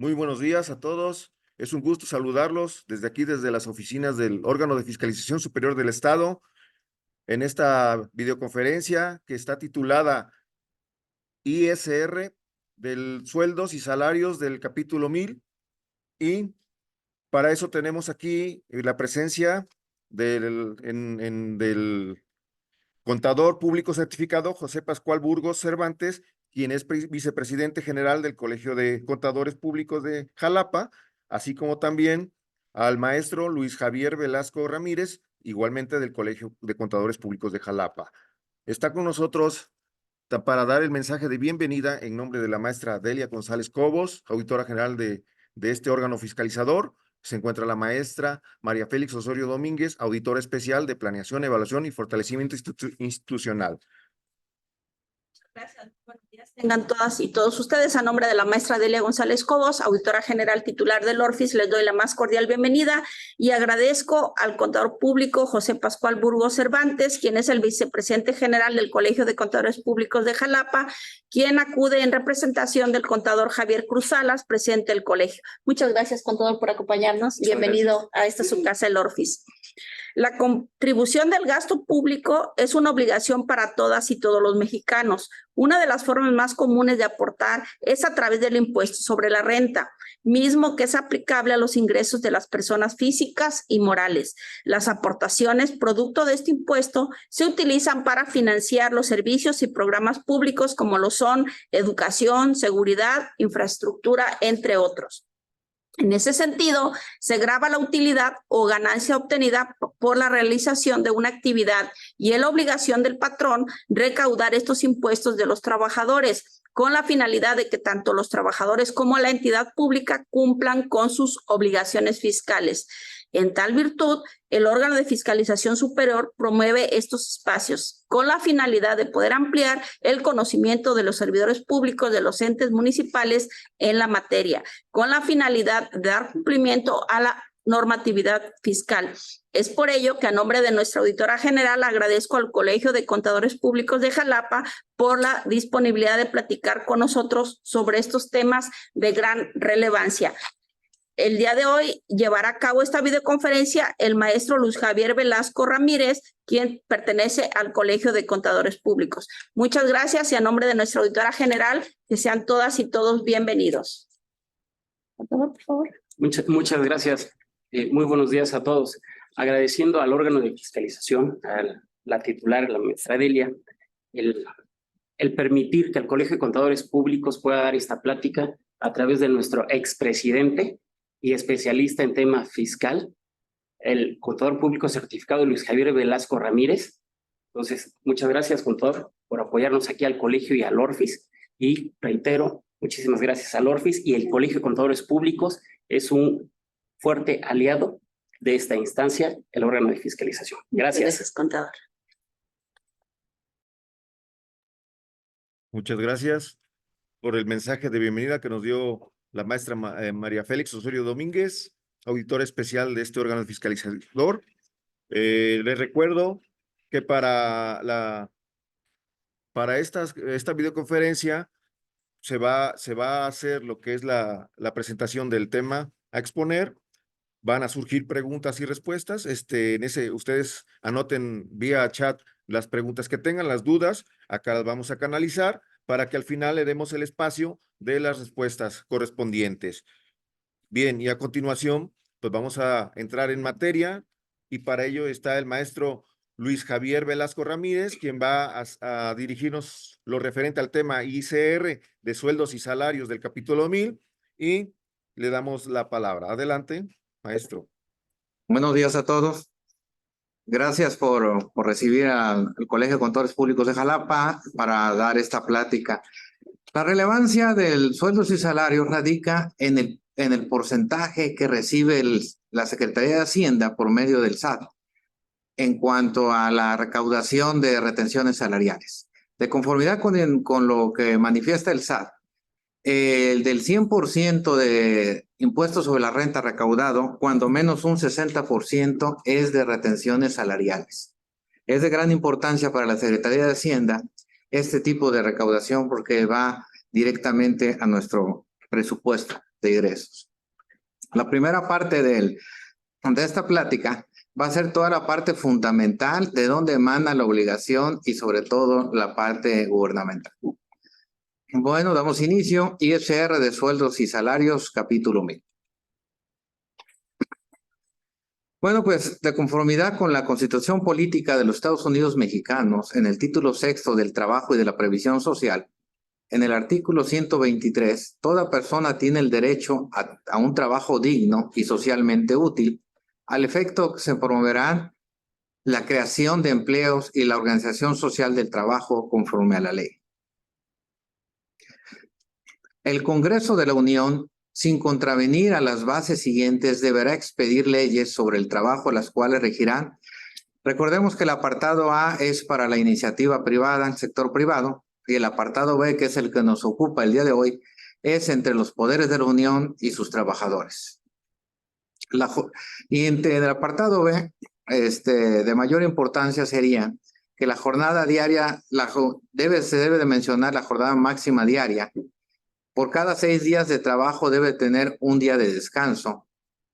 Muy buenos días a todos. Es un gusto saludarlos desde aquí, desde las oficinas del órgano de fiscalización superior del Estado, en esta videoconferencia que está titulada ISR del sueldos y salarios del capítulo 1000. Y para eso tenemos aquí la presencia del contador público certificado José Pascual Burgos Cervantes, quien es vicepresidente general del Colegio de Contadores Públicos de Jalapa, así como también al maestro Luis Javier Velasco Ramírez, igualmente del Colegio de Contadores Públicos de Jalapa. Está con nosotros para dar el mensaje de bienvenida en nombre de la maestra Delia González Cobos, auditora general de este órgano fiscalizador. Se encuentra la maestra María Félix Osorio Domínguez, auditora especial de Planeación, Evaluación y Fortalecimiento Institucional. Gracias. Buenos días. Tengan todas y todos ustedes. A nombre de la maestra Delia González Cobos, auditora general titular del ORFIS, les doy la más cordial bienvenida y agradezco al contador público José Pascual Burgos Cervantes, quien es el vicepresidente general del Colegio de Contadores Públicos de Jalapa, quien acude en representación del contador Javier Cruz Salas, presidente del colegio. Muchas gracias, contador, por acompañarnos. Bienvenido a esta su casa, el ORFIS. La contribución del gasto público es una obligación para todas y todos los mexicanos. Una de las formas más comunes de aportar es a través del impuesto sobre la renta, mismo que es aplicable a los ingresos de las personas físicas y morales. Las aportaciones producto de este impuesto se utilizan para financiar los servicios y programas públicos como lo son educación, seguridad, infraestructura, entre otros. En ese sentido, se grava la utilidad o ganancia obtenida por la realización de una actividad y es la obligación del patrón recaudar estos impuestos de los trabajadores con la finalidad de que tanto los trabajadores como la entidad pública cumplan con sus obligaciones fiscales. En tal virtud, el órgano de fiscalización superior promueve estos espacios con la finalidad de poder ampliar el conocimiento de los servidores públicos de los entes municipales en la materia, con la finalidad de dar cumplimiento a la normatividad fiscal. Es por ello que a nombre de nuestra auditora general agradezco al Colegio de Contadores Públicos de Jalapa por la disponibilidad de platicar con nosotros sobre estos temas de gran relevancia. El día de hoy llevará a cabo esta videoconferencia el maestro Luis Javier Velasco Ramírez, quien pertenece al Colegio de Contadores Públicos. Muchas gracias y a nombre de nuestra auditora general, que sean todas y todos bienvenidos. Por favor. Muchas gracias. Muy buenos días a todos. Agradeciendo al órgano de fiscalización, a la titular, la maestra Delia, el permitir que el Colegio de Contadores Públicos pueda dar esta plática a través de nuestro expresidente y especialista en tema fiscal, el contador público certificado Luis Javier Velasco Ramírez. Entonces, muchas gracias, contador, por apoyarnos aquí al colegio y al ORFIS. Y reitero, muchísimas gracias al ORFIS, y el Colegio de Contadores Públicos es un fuerte aliado de esta instancia, el órgano de fiscalización. Gracias. Gracias, contador. Muchas gracias por el mensaje de bienvenida que nos dio la maestra María Félix Osorio Domínguez, auditora especial de este órgano fiscalizador. Les recuerdo que para esta videoconferencia se va a hacer lo que es la presentación del tema a exponer. Van a surgir preguntas y respuestas. Ustedes anoten vía chat las preguntas que tengan, las dudas. Acá las vamos a canalizar para que al final le demos el espacio de las respuestas correspondientes. Bien, y a continuación, pues vamos a entrar en materia y para ello está el maestro Luis Javier Velasco Ramírez, quien va a dirigirnos lo referente al tema ICR de sueldos y salarios del capítulo 1000 y le damos la palabra. Adelante, maestro. Buenos días a todos. Gracias por recibir al Colegio de Contadores Públicos de Jalapa para dar esta plática. La relevancia del sueldos y salarios radica en el porcentaje que recibe la Secretaría de Hacienda por medio del SAT en cuanto a la recaudación de retenciones salariales. De conformidad con lo que manifiesta el SAT, el del 100% de impuestos sobre la renta recaudado, cuando menos un 60% es de retenciones salariales. Es de gran importancia para la Secretaría de Hacienda este tipo de recaudación porque va directamente a nuestro presupuesto. de ingresos. La primera parte de esta plática va a ser toda la parte fundamental de dónde emana la obligación y sobre todo la parte gubernamental. Bueno, damos inicio. ISR de sueldos y salarios, capítulo 1000. Bueno, pues de conformidad con la Constitución Política de los Estados Unidos Mexicanos, en el título sexto del Trabajo y de la Previsión Social, en el artículo 123, toda persona tiene el derecho a un trabajo digno y socialmente útil, al efecto que se promoverá la creación de empleos y la organización social del trabajo conforme a la ley. El Congreso de la Unión, sin contravenir a las bases siguientes, deberá expedir leyes sobre el trabajo, las cuales regirán. Recordemos que el apartado A es para la iniciativa privada, el sector privado, y el apartado B, que es el que nos ocupa el día de hoy, es entre los poderes de la Unión y sus trabajadores. Y entre el apartado B, de mayor importancia sería que la jornada diaria, se debe de mencionar la jornada máxima diaria. Por cada 6 días de trabajo debe tener un día de descanso.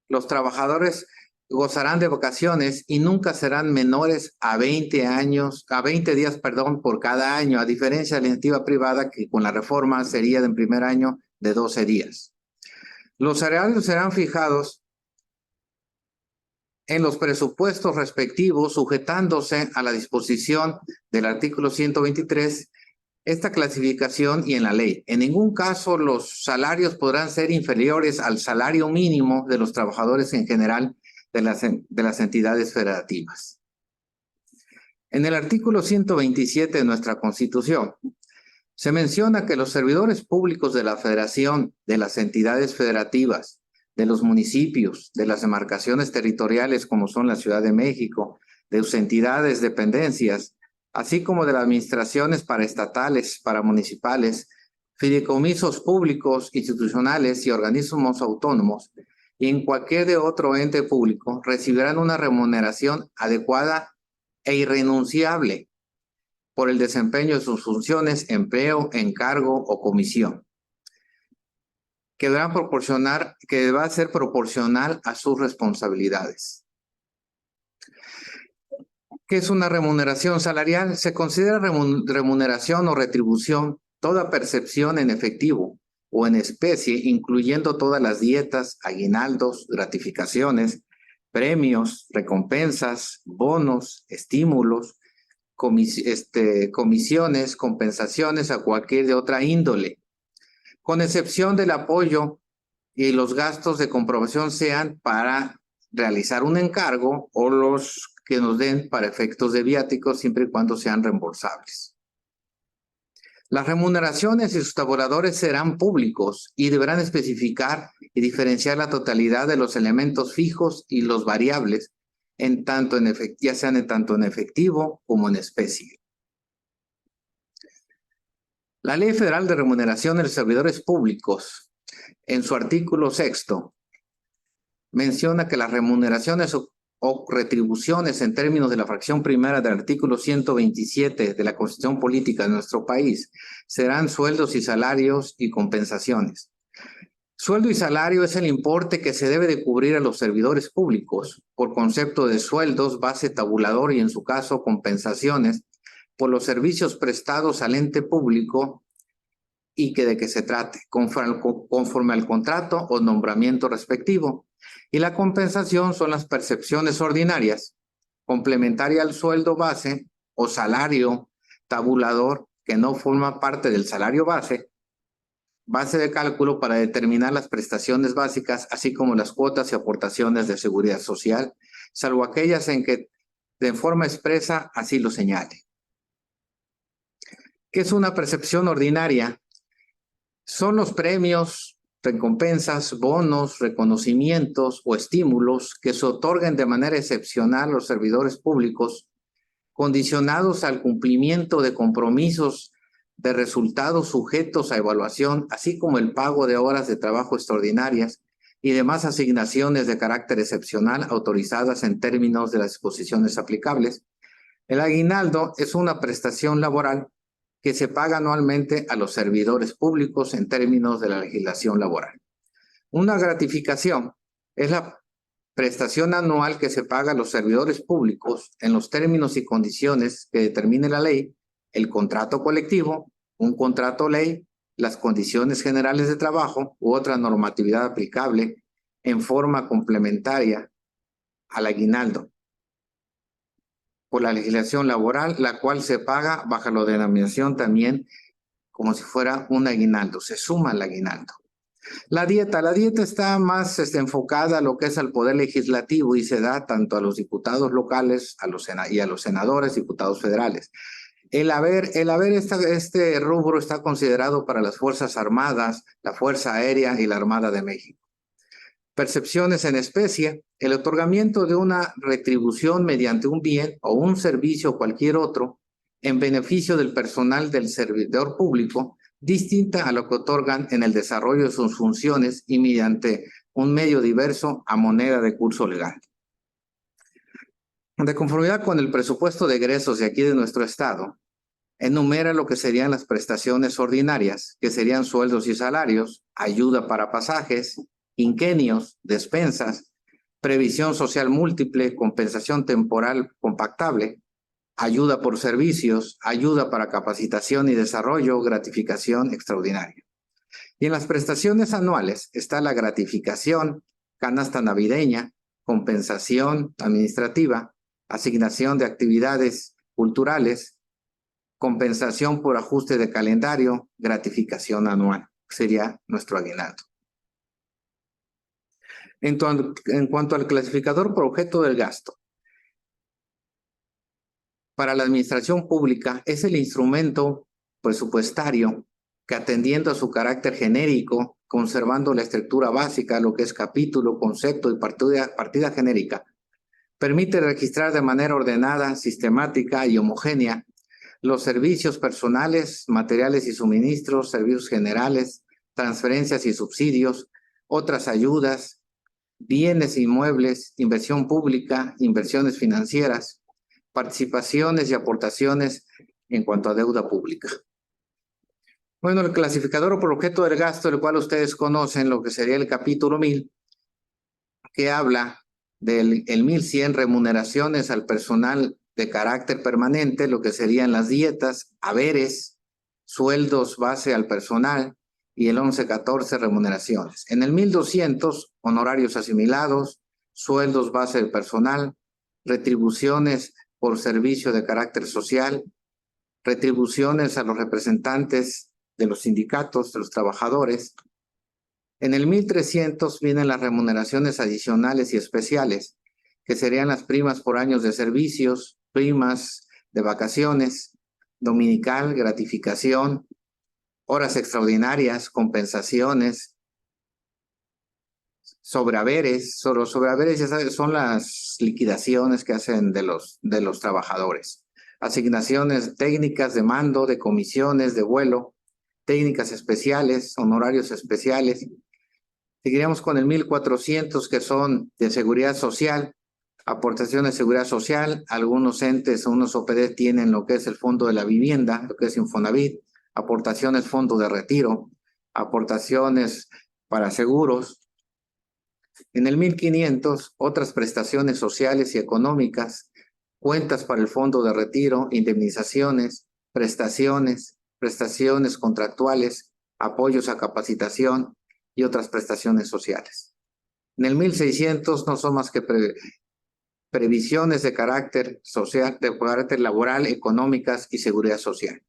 Los trabajadores gozarán de vacaciones y nunca serán menores a 20 días, por cada año, a diferencia de la iniciativa privada, que con la reforma sería en primer año de 12 días. Los salarios serán fijados en los presupuestos respectivos, sujetándose a la disposición del artículo 123, esta clasificación y en la ley. En ningún caso los salarios podrán ser inferiores al salario mínimo de los trabajadores en general de las entidades federativas. En el artículo 127 de nuestra Constitución, se menciona que los servidores públicos de la Federación, de las entidades federativas, de los municipios, de las demarcaciones territoriales como son la Ciudad de México, de sus entidades, dependencias, así como de las administraciones paraestatales, paramunicipales, fideicomisos públicos, institucionales y organismos autónomos, y en cualquier de otro ente público, recibirán una remuneración adecuada e irrenunciable por el desempeño de sus funciones, empleo, encargo o comisión, que va a ser proporcional a sus responsabilidades. ¿Qué es una remuneración salarial? Se considera remuneración o retribución toda percepción en efectivo o en especie, incluyendo todas las dietas, aguinaldos, gratificaciones, premios, recompensas, bonos, estímulos, comisiones, compensaciones a cualquier de otra índole, con excepción del apoyo y los gastos de comprobación sean para realizar un encargo o los que nos den para efectos de viáticos, siempre y cuando sean reembolsables. Las remuneraciones y sus tabuladores serán públicos y deberán especificar y diferenciar la totalidad de los elementos fijos y los variables, ya sean tanto en efectivo como en especie. La Ley Federal de Remuneración de los Servidores Públicos, en su artículo 6º, menciona que las remuneraciones o retribuciones en términos de la fracción primera del artículo 127 de la Constitución Política de nuestro país serán sueldos y salarios y compensaciones. Sueldo y salario es el importe que se debe de cubrir a los servidores públicos por concepto de sueldos, base tabulador y en su caso compensaciones por los servicios prestados al ente público y de que se trate, conforme al contrato o nombramiento respectivo. Y la compensación son las percepciones ordinarias, complementaria al sueldo base o salario tabulador que no forma parte del salario base de cálculo para determinar las prestaciones básicas, así como las cuotas y aportaciones de seguridad social, salvo aquellas en que de forma expresa así lo señale. ¿Qué es una percepción ordinaria? Son los premios, recompensas, bonos, reconocimientos o estímulos que se otorguen de manera excepcional a los servidores públicos, condicionados al cumplimiento de compromisos de resultados sujetos a evaluación, así como el pago de horas de trabajo extraordinarias y demás asignaciones de carácter excepcional autorizadas en términos de las disposiciones aplicables. El aguinaldo es una prestación laboral que se paga anualmente a los servidores públicos en términos de la legislación laboral. Una gratificación es la prestación anual que se paga a los servidores públicos en los términos y condiciones que determine la ley, el contrato colectivo, un contrato ley, las condiciones generales de trabajo u otra normatividad aplicable en forma complementaria al aguinaldo por la legislación laboral, la cual se paga bajo la denominación también como si fuera un aguinaldo, se suma al aguinaldo. La dieta está más enfocada a lo que es al poder legislativo y se da tanto a los diputados locales y a los senadores, diputados federales. Este rubro está considerado para las Fuerzas Armadas, la Fuerza Aérea y la Armada de México. Percepciones en especie, el otorgamiento de una retribución mediante un bien o un servicio o cualquier otro en beneficio del personal del servidor público, distinta a lo que otorgan en el desarrollo de sus funciones y mediante un medio diverso a moneda de curso legal. De conformidad con el presupuesto de egresos de aquí de nuestro estado, enumera lo que serían las prestaciones ordinarias, que serían sueldos y salarios, ayuda para pasajes, quinquenios, despensas, previsión social múltiple, compensación temporal compactable, ayuda por servicios, ayuda para capacitación y desarrollo, gratificación extraordinaria. Y en las prestaciones anuales está la gratificación, canasta navideña, compensación administrativa, asignación de actividades culturales, compensación por ajuste de calendario, gratificación anual, sería nuestro aguinaldo. En cuanto al clasificador por objeto del gasto, para la administración pública es el instrumento presupuestario que, atendiendo a su carácter genérico, conservando la estructura básica, lo que es capítulo, concepto y partida genérica, permite registrar de manera ordenada, sistemática y homogénea los servicios personales, materiales y suministros, servicios generales, transferencias y subsidios, otras ayudas, bienes e inmuebles, inversión pública, inversiones financieras, participaciones y aportaciones en cuanto a deuda pública. Bueno, el clasificador por objeto del gasto, el cual ustedes conocen, lo que sería el capítulo 1000, que habla del 1100 remuneraciones al personal de carácter permanente, lo que serían las dietas, haberes, sueldos base al personal, y el 1114 remuneraciones. En el 1200, honorarios asimilados, sueldos base del personal, retribuciones por servicio de carácter social, retribuciones a los representantes de los sindicatos, de los trabajadores. En el 1300 vienen las remuneraciones adicionales y especiales, que serían las primas por años de servicios, primas de vacaciones, dominical, gratificación, horas extraordinarias, compensaciones, sobrehaberes. Los sobrehaberes, ya sabes, son las liquidaciones que hacen de los trabajadores. Asignaciones técnicas de mando, de comisiones, de vuelo, técnicas especiales, honorarios especiales. Seguiríamos con el 1400, que son de seguridad social, aportaciones de seguridad social. Algunos entes, unos OPD tienen lo que es el fondo de la vivienda, lo que es Infonavit, aportaciones fondo de retiro, aportaciones para seguros. En el 1500, otras prestaciones sociales y económicas, cuentas para el fondo de retiro, indemnizaciones, prestaciones contractuales, apoyos a capacitación y otras prestaciones sociales. En el 1600 no son más que previsiones de carácter social, de carácter laboral, económicas y seguridad social.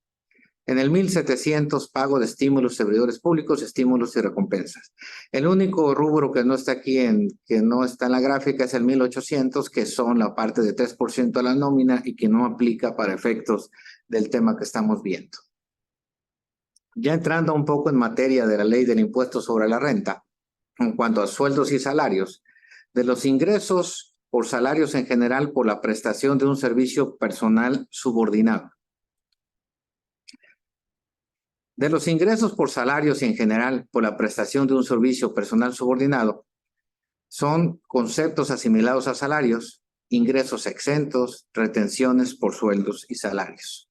En el 1700, pago de estímulos, servidores públicos, estímulos y recompensas. El único rubro que no está aquí, que no está en la gráfica, es el 1800, que son la parte de 3% de la nómina y que no aplica para efectos del tema que estamos viendo. Ya entrando un poco en materia de la ley del impuesto sobre la renta, en cuanto a sueldos y salarios, de los ingresos por salarios en general por la prestación de un servicio personal subordinado. De los ingresos por salarios en general por la prestación de un servicio personal subordinado, son conceptos asimilados a salarios, ingresos exentos, retenciones por sueldos y salarios.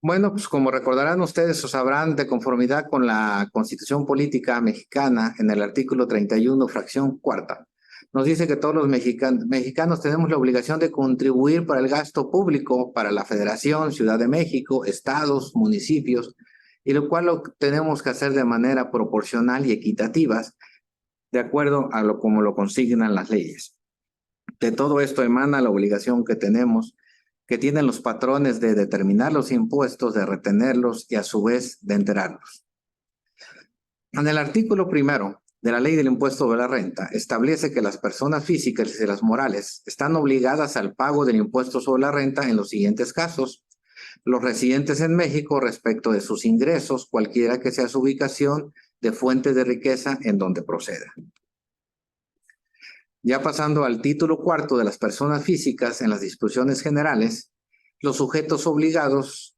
Bueno, pues como recordarán ustedes o sabrán, de conformidad con la Constitución Política Mexicana, en el artículo 31, fracción cuarta, nos dice que todos los mexicanos tenemos la obligación de contribuir para el gasto público, para la Federación, Ciudad de México, estados, municipios, y lo cual lo tenemos que hacer de manera proporcional y equitativa, de acuerdo a como lo consignan las leyes. De todo esto emana la obligación que tienen los patrones de determinar los impuestos, de retenerlos y a su vez de enterarlos. En el artículo 1 de la Ley del Impuesto sobre la Renta establece que las personas físicas y las morales están obligadas al pago del impuesto sobre la renta en los siguientes casos: los residentes en México respecto de sus ingresos, cualquiera que sea su ubicación de fuente de riqueza en donde proceda. Ya pasando al título 4 de las personas físicas en las disposiciones generales, los sujetos obligados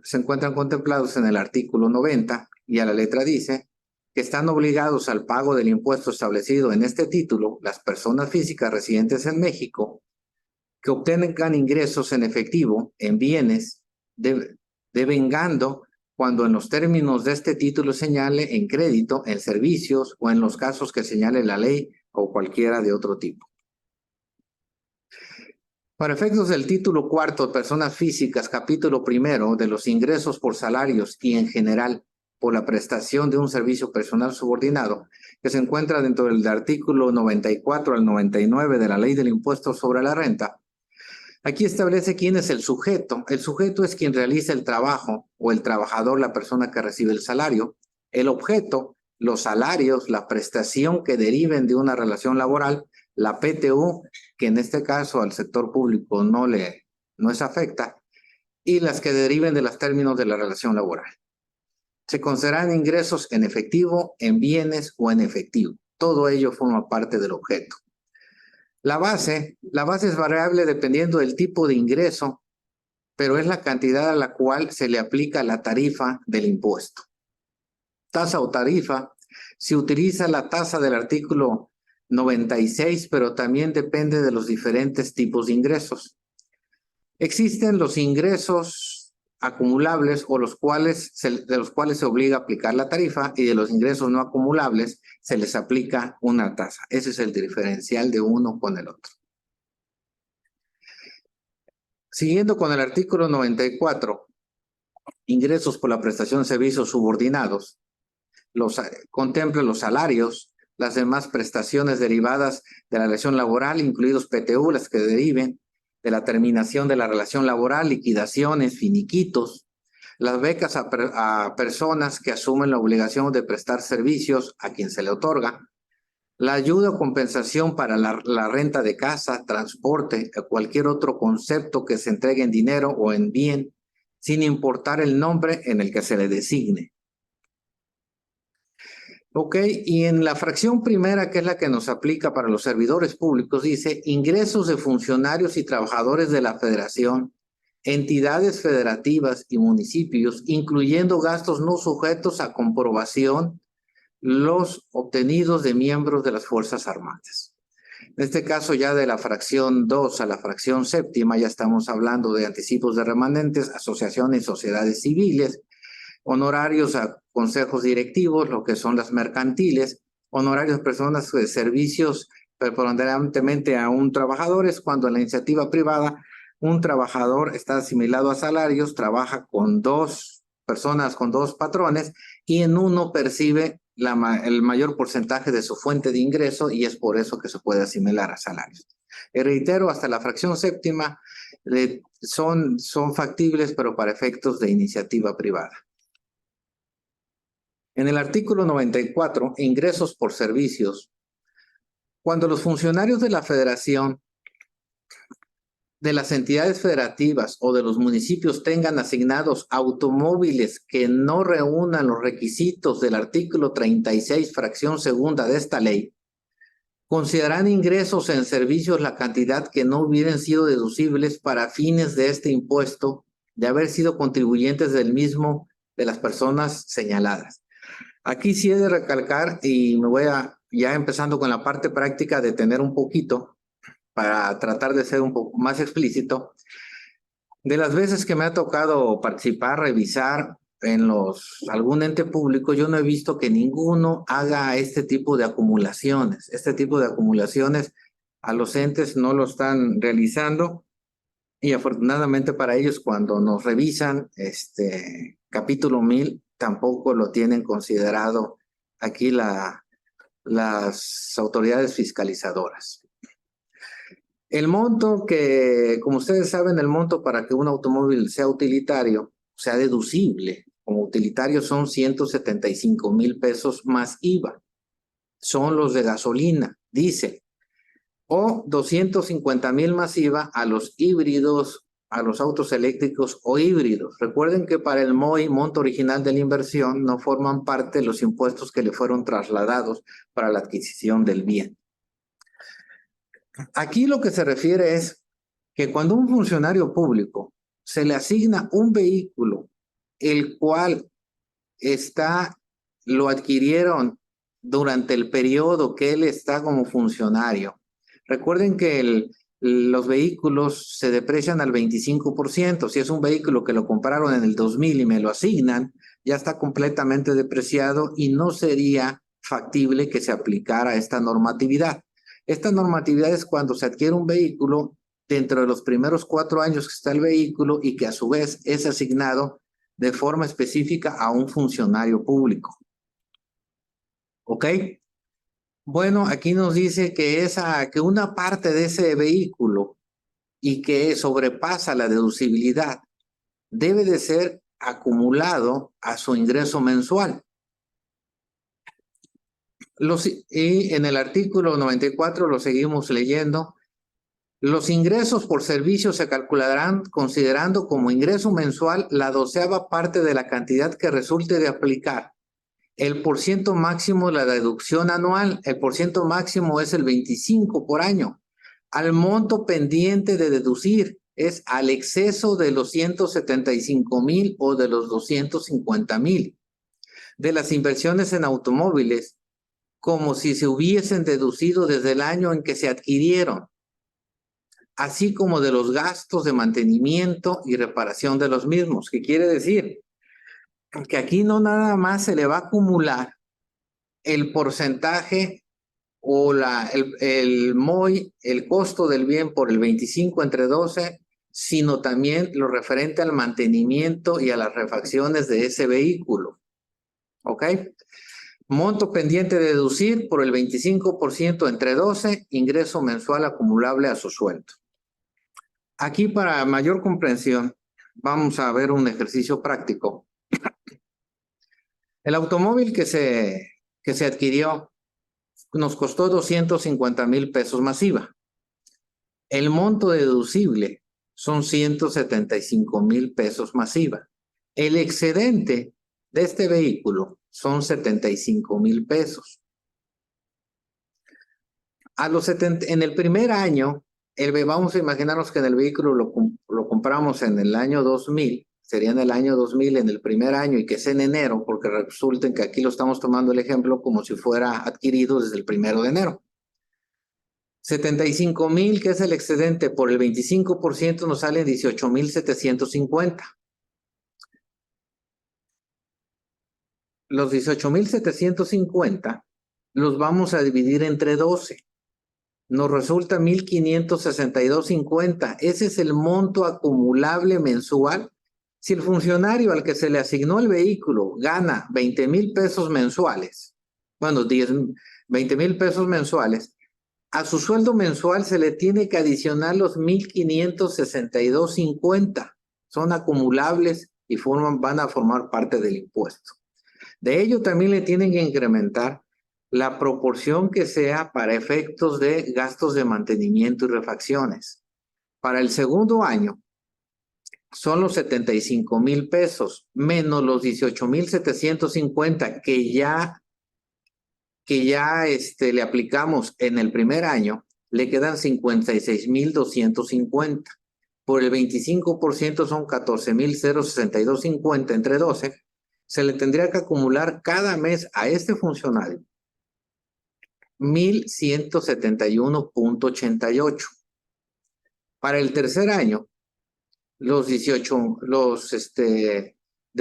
se encuentran contemplados en el artículo 90 y a la letra dice que están obligados al pago del impuesto establecido en este título las personas físicas residentes en México que obtengan ingresos en efectivo, en bienes, devengando cuando en los términos de este título señale en crédito, en servicios o en los casos que señale la ley o cualquiera de otro tipo. Para efectos del título 4, personas físicas, capítulo 1 de los ingresos por salarios y en general por la prestación de un servicio personal subordinado, que se encuentra dentro del artículo 94 al 99 de la Ley del Impuesto sobre la Renta, aquí establece quién es el sujeto. El sujeto es quien realiza el trabajo o el trabajador, la persona que recibe el salario. El objeto, los salarios, la prestación que deriven de una relación laboral, la PTU, que en este caso al sector público no es afecta, y las que deriven de los términos de la relación laboral. Se consideran ingresos en efectivo, en bienes o en efectivo. Todo ello forma parte del objeto. La base es variable dependiendo del tipo de ingreso, pero es la cantidad a la cual se le aplica la tarifa del impuesto. Tasa o tarifa, se utiliza la tasa del artículo 96, pero también depende de los diferentes tipos de ingresos. Existen los ingresos acumulables o de los cuales se obliga a aplicar la tarifa, y de los ingresos no acumulables se les aplica una tasa. Ese es el diferencial de uno con el otro. Siguiendo con el artículo 94, ingresos por la prestación de servicios subordinados, contempla los salarios, las demás prestaciones derivadas de la relación laboral, incluidos PTU, las que deriven de la terminación de la relación laboral, liquidaciones, finiquitos, las becas a personas que asumen la obligación de prestar servicios a quien se le otorga, la ayuda o compensación para la renta de casa, transporte, o cualquier otro concepto que se entregue en dinero o en bien, sin importar el nombre en el que se le designe. Ok, y en la fracción primera, que es la que nos aplica para los servidores públicos, dice ingresos de funcionarios y trabajadores de la Federación, entidades federativas y municipios, incluyendo gastos no sujetos a comprobación, los obtenidos de miembros de las Fuerzas Armadas. En este caso, ya de la fracción 2 a la fracción séptima, ya estamos hablando de anticipos de remanentes, asociaciones y sociedades civiles, honorarios a consejos directivos, lo que son las mercantiles, honorarios a personas de servicios preponderantemente a un trabajador. Es cuando en la iniciativa privada un trabajador está asimilado a salarios, trabaja con dos personas, con dos patrones, y en uno percibe el mayor porcentaje de su fuente de ingreso, y es por eso que se puede asimilar a salarios. Y reitero, hasta la fracción séptima son factibles, pero para efectos de iniciativa privada. En el artículo 94, ingresos por servicios, cuando los funcionarios de la Federación, de las entidades federativas o de los municipios tengan asignados automóviles que no reúnan los requisitos del artículo 36, fracción segunda de esta ley, considerarán ingresos en servicios la cantidad que no hubieran sido deducibles para fines de este impuesto de haber sido contribuyentes del mismo de las personas señaladas. Aquí sí he de recalcar, y me voy ya empezando con la parte práctica, detener un poquito para tratar de ser un poco más explícito. De las veces que me ha tocado participar, revisar en algún ente público, yo no he visto que ninguno haga este tipo de acumulaciones. Este tipo de acumulaciones a los entes no lo están realizando y afortunadamente para ellos cuando nos revisan capítulo 1000 tampoco lo tienen considerado aquí las autoridades fiscalizadoras. El monto que, como ustedes saben, el monto para que un automóvil sea utilitario, sea deducible como utilitario son 175,000 pesos más IVA. Son los de gasolina, dice. O 250,000 más IVA a los híbridos, a los autos eléctricos o híbridos. Recuerden que para el MOI, monto original de la inversión, no forman parte los impuestos que le fueron trasladados para la adquisición del bien. Aquí lo que se refiere es que cuando un funcionario público se le asigna un vehículo, el cual lo adquirieron durante el periodo que él está como funcionario. Recuerden que los vehículos se deprecian al 25%. Si es un vehículo que lo compraron en el 2000 y me lo asignan, ya está completamente depreciado y no sería factible que se aplicara esta normatividad. Esta normatividad es cuando se adquiere un vehículo dentro de los primeros 4 años que está el vehículo y que a su vez es asignado de forma específica a un funcionario público. ¿Ok? Bueno, aquí nos dice que una parte de ese vehículo y que sobrepasa la deducibilidad debe de ser acumulado a su ingreso mensual. Y en el artículo 94 lo seguimos leyendo. Los ingresos por servicio se calcularán considerando como ingreso mensual la 12ª parte de la cantidad que resulte de aplicar. El % máximo de la deducción anual, el % máximo es el 25 por año. Al monto pendiente de deducir es al exceso de los 175,000 o de los 250,000. De las inversiones en automóviles, como si se hubiesen deducido desde el año en que se adquirieron, así como de los gastos de mantenimiento y reparación de los mismos. ¿Qué quiere decir? Que aquí no nada más se le va a acumular el porcentaje o el MOI, el costo del bien por el 25 entre 12, sino también lo referente al mantenimiento y a las refacciones de ese vehículo. ¿Ok? Monto pendiente de deducir por el 25% entre 12, ingreso mensual acumulable a su sueldo. Aquí, para mayor comprensión, vamos a ver un ejercicio práctico. El automóvil que se adquirió nos costó 250,000 pesos más IVA. El monto deducible son 175,000 pesos más IVA. El excedente de este vehículo son 75,000 pesos. En el primer año, vamos a imaginarnos que en el vehículo lo compramos en el año 2000, sería en el año 2000, en el primer año, y que es en enero, porque resulten que aquí lo estamos tomando el ejemplo como si fuera adquirido desde el 1 de enero. 75,000, que es el excedente, por el 25% nos sale 18,750. Los 18,750 los vamos a dividir entre 12. Nos resulta 1,562.50. Ese es el monto acumulable mensual. Si el funcionario al que se le asignó el vehículo gana 20,000 pesos mensuales, bueno, 20,000 pesos mensuales, a su sueldo mensual se le tiene que adicionar los 1,562.50. Son acumulables y van a formar parte del impuesto. De ello también le tienen que incrementar la proporción que sea para efectos de gastos de mantenimiento y refacciones. Para el segundo año son los 75,000 pesos menos los 18,750 que ya le aplicamos en el primer año, le quedan 56,250. Por el 25% son 14,062.50 entre 12. Se le tendría que acumular cada mes a este funcionario 1,171.88. Para el tercer año de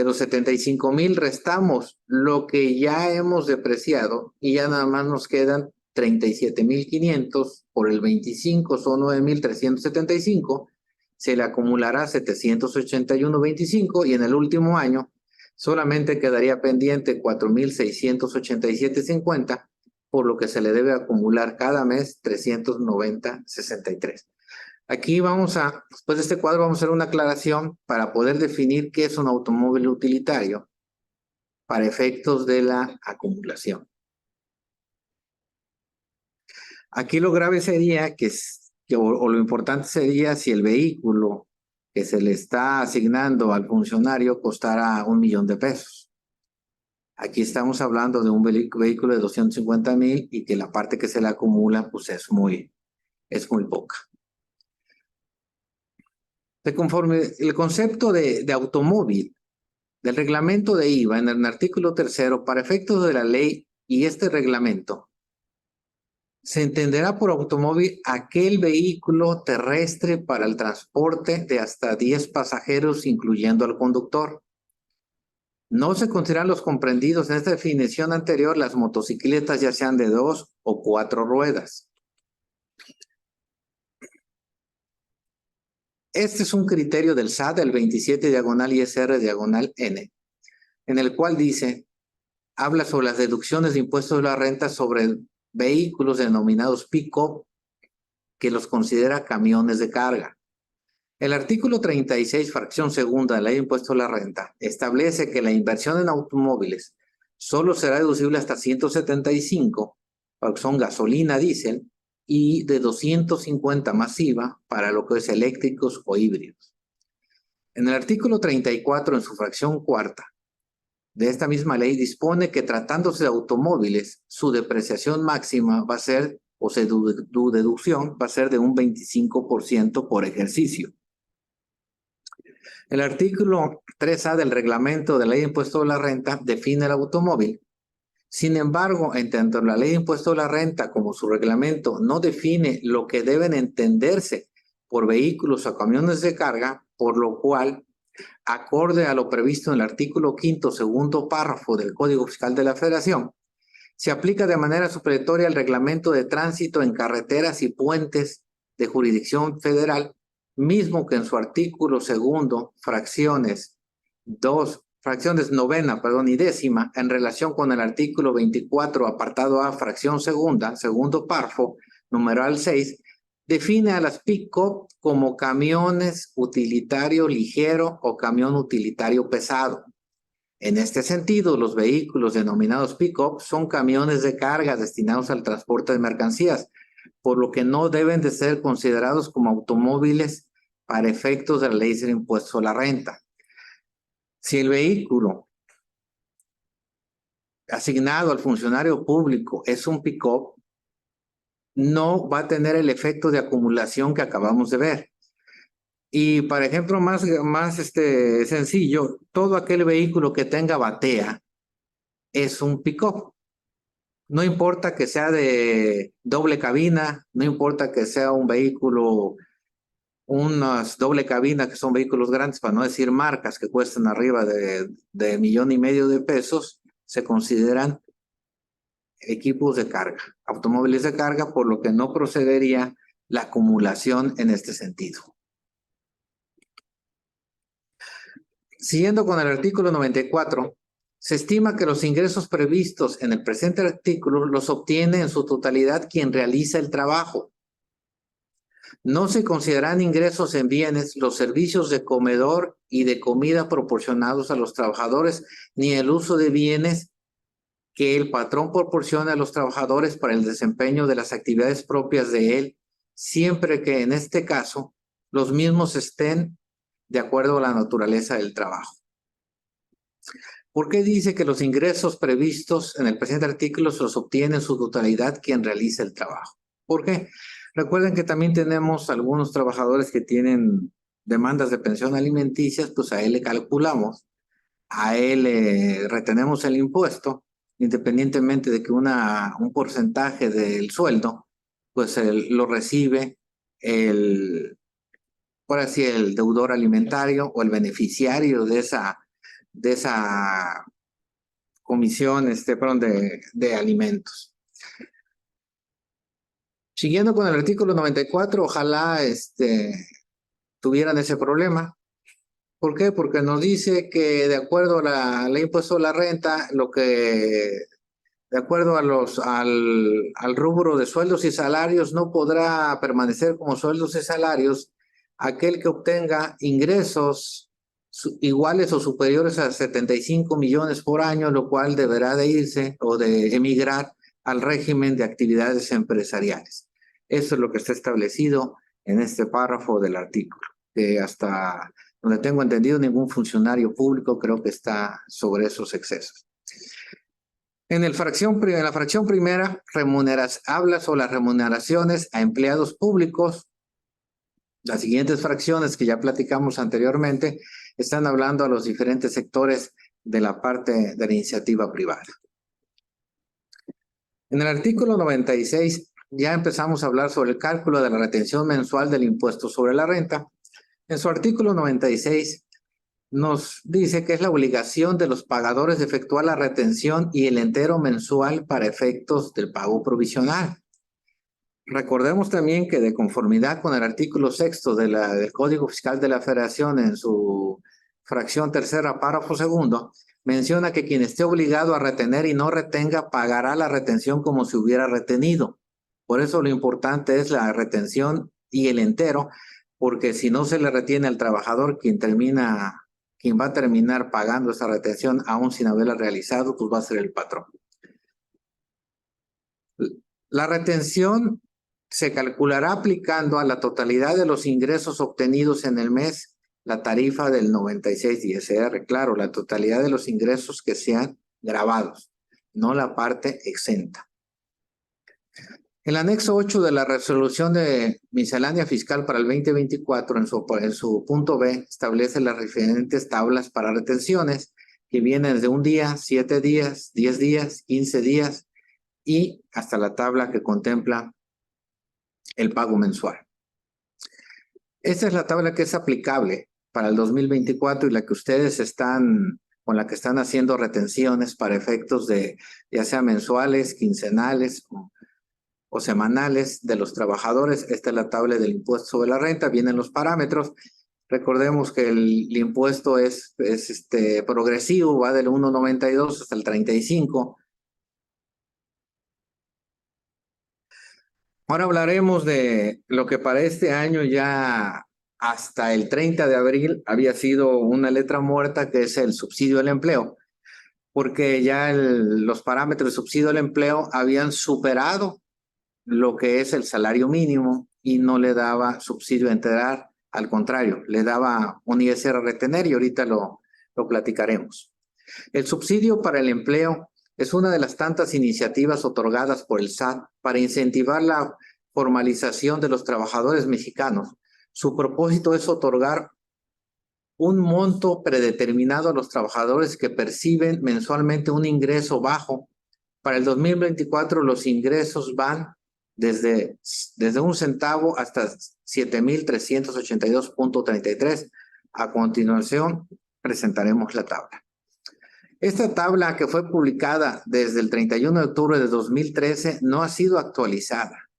los 75,000 restamos lo que ya hemos depreciado y ya nada más nos quedan 37,500 por el 25, son 9,375. Se le acumulará 781.25 y en el último año solamente quedaría pendiente 4,687.50, por lo que se le debe acumular cada mes 390.63. Aquí después de este cuadro vamos a hacer una aclaración para poder definir qué es un automóvil utilitario para efectos de la acumulación. Aquí lo grave sería o lo importante sería si el vehículo que se le está asignando al funcionario costara $1,000,000. Aquí estamos hablando de un vehículo de 250,000 y que la parte que se le acumula pues es muy poca. Conforme el concepto de automóvil del reglamento de IVA en el artículo 3, para efectos de la ley y este reglamento, se entenderá por automóvil aquel vehículo terrestre para el transporte de hasta 10 pasajeros, incluyendo al conductor. No se consideran los comprendidos en esta definición anterior las motocicletas, ya sean de 2 o 4 ruedas. Este es un criterio del SAT, el 27/ISR/N, en el cual habla sobre las deducciones de impuestos de la renta sobre vehículos denominados pick-up, que los considera camiones de carga. El artículo 36, fracción segunda de la Ley de Impuesto a la Renta, establece que la inversión en automóviles solo será deducible hasta 175, porque son gasolina, diésel, y de 250 masiva para lo que es eléctricos o híbridos. En el artículo 34, en su fracción cuarta de esta misma ley, dispone que tratándose de automóviles, su depreciación máxima va a ser, o su deducción va a ser de un 25% por ejercicio. El artículo 3A del reglamento de la Ley de Impuesto a la Renta define el automóvil. Sin embargo, en tanto la Ley de Impuesto a la Renta como su reglamento no define lo que deben entenderse por vehículos o camiones de carga, por lo cual, acorde a lo previsto en el artículo 5º, segundo párrafo del Código Fiscal de la Federación, se aplica de manera supletoria el reglamento de tránsito en carreteras y puentes de jurisdicción federal, mismo que en su artículo segundo, fracciones novena y décima, en relación con el artículo 24, apartado A, fracción segunda, segundo párrafo, numeral 6, define a las pick-up como camiones utilitario ligero o camión utilitario pesado. En este sentido, los vehículos denominados pick-up son camiones de carga destinados al transporte de mercancías, por lo que no deben de ser considerados como automóviles para efectos de la ley del impuesto a la renta. Si el vehículo asignado al funcionario público es un pick-up, no va a tener el efecto de acumulación que acabamos de ver. Y para ejemplo más sencillo, todo aquel vehículo que tenga batea es un pick-up. No importa que sea de doble cabina, no importa que sea un vehículo, unas doble cabina, que son vehículos grandes, para no decir marcas que cuestan arriba de $1,500,000 de pesos, se consideran equipos de carga, automóviles de carga, por lo que no procedería la acumulación en este sentido. Siguiendo con el artículo 94, se estima que los ingresos previstos en el presente artículo los obtiene en su totalidad quien realiza el trabajo. No se consideran ingresos en bienes los servicios de comedor y de comida proporcionados a los trabajadores, ni el uso de bienes que el patrón proporciona a los trabajadores para el desempeño de las actividades propias de él, siempre que en este caso los mismos estén de acuerdo a la naturaleza del trabajo. ¿Por qué dice que los ingresos previstos en el presente artículo se los obtiene en su totalidad quien realiza el trabajo? ¿Por qué? Recuerden que también tenemos algunos trabajadores que tienen demandas de pensión alimenticias, pues a él le calculamos, a él le retenemos el impuesto, independientemente de que un porcentaje del sueldo, pues lo recibe el por así el deudor alimentario o el beneficiario de esa comisión, perdón, de alimentos. Siguiendo con el artículo 94, ojalá tuvieran ese problema. ¿Por qué? Porque nos dice que de acuerdo a la ley impuesto a la renta, de acuerdo al rubro de sueldos y salarios, no podrá permanecer como sueldos y salarios aquel que obtenga ingresos iguales o superiores a 75 millones por año, lo cual deberá de irse o de emigrar al régimen de actividades empresariales. Eso es lo que está establecido en este párrafo del artículo, que hasta donde tengo entendido ningún funcionario público creo que está sobre esos excesos. En la fracción primera, habla sobre las remuneraciones a empleados públicos. Las siguientes fracciones que ya platicamos anteriormente están hablando a los diferentes sectores de la parte de la iniciativa privada. En el artículo 96 ya empezamos a hablar sobre el cálculo de la retención mensual del impuesto sobre la renta. En su artículo 96 nos dice que es la obligación de los pagadores de efectuar la retención y el entero mensual para efectos del pago provisional. Recordemos también que de conformidad con el artículo 6º del Código Fiscal de la Federación en su fracción tercera, párrafo segundo, menciona que quien esté obligado a retener y no retenga pagará la retención como si hubiera retenido. Por eso lo importante es la retención y el entero, porque si no se le retiene al trabajador, quien va a terminar pagando esa retención aún sin haberla realizado, pues va a ser el patrón. La retención se calculará aplicando a la totalidad de los ingresos obtenidos en el mes la tarifa del 96 ISR. Claro, la totalidad de los ingresos que sean grabados, no la parte exenta. El anexo 8 de la resolución de miscelánea fiscal para el 2024, en su punto B, establece las diferentes tablas para retenciones que vienen desde un día, 7 días, 10 días, 15 días y hasta la tabla que contempla el pago mensual. Esta es la tabla que es aplicable para el 2024 y la que ustedes con la que están haciendo retenciones para efectos de ya sea mensuales, quincenales o semanales de los trabajadores. Esta es la tabla del impuesto sobre la renta, vienen los parámetros. Recordemos que el impuesto es progresivo, va del 1.92 hasta el 35. Ahora hablaremos de lo que para este año ya hasta el 30 de abril había sido una letra muerta, que es el subsidio al empleo, porque ya los parámetros de subsidio al empleo habían superado lo que es el salario mínimo y no le daba subsidio a enterar, al contrario, le daba un ISR a retener y ahorita lo platicaremos. El subsidio para el empleo es una de las tantas iniciativas otorgadas por el SAT para incentivar la formalización de los trabajadores mexicanos. Su propósito es otorgar un monto predeterminado a los trabajadores que perciben mensualmente un ingreso bajo. Para el 2024 los ingresos van desde 1 centavo hasta 7,382.33. A continuación presentaremos la tabla. Esta tabla, que fue publicada desde el 31 de octubre de 2013, no ha sido actualizada.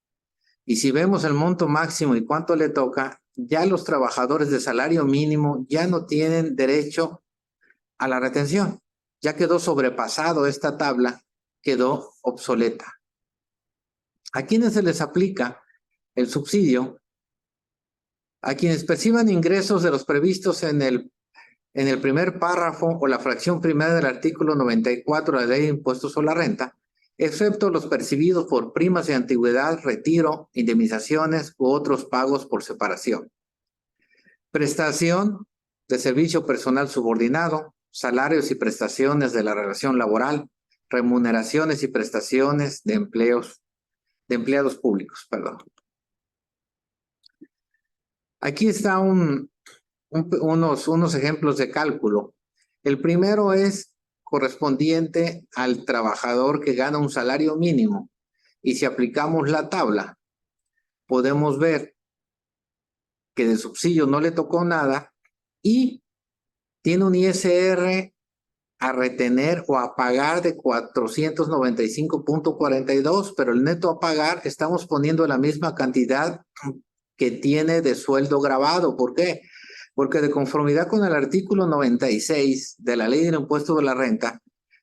Y si vemos el monto máximo y cuánto le toca, ya los trabajadores de salario mínimo ya no tienen derecho a la retención. Ya quedó sobrepasado esta tabla, quedó obsoleta. ¿A quiénes se les aplica el subsidio? A quienes perciban ingresos de los previstos en el primer párrafo o la fracción primera del artículo 94 de la Ley de Impuestos sobre la Renta, excepto los percibidos por primas de antigüedad, retiro, indemnizaciones u otros pagos por separación. Prestación de servicio personal subordinado, salarios y prestaciones de la relación laboral, remuneraciones y prestaciones de empleados públicos, perdón. Aquí está unos ejemplos de cálculo. El primero es correspondiente al trabajador que gana un salario mínimo. Y si aplicamos la tabla, podemos ver que de subsidio no le tocó nada y tiene un ISR a retener o a pagar de 495.42, pero el neto a pagar estamos poniendo la misma cantidad que tiene de sueldo grabado. ¿Por qué? Porque de conformidad con el artículo 96 de la Ley del Impuesto sobre la Renta,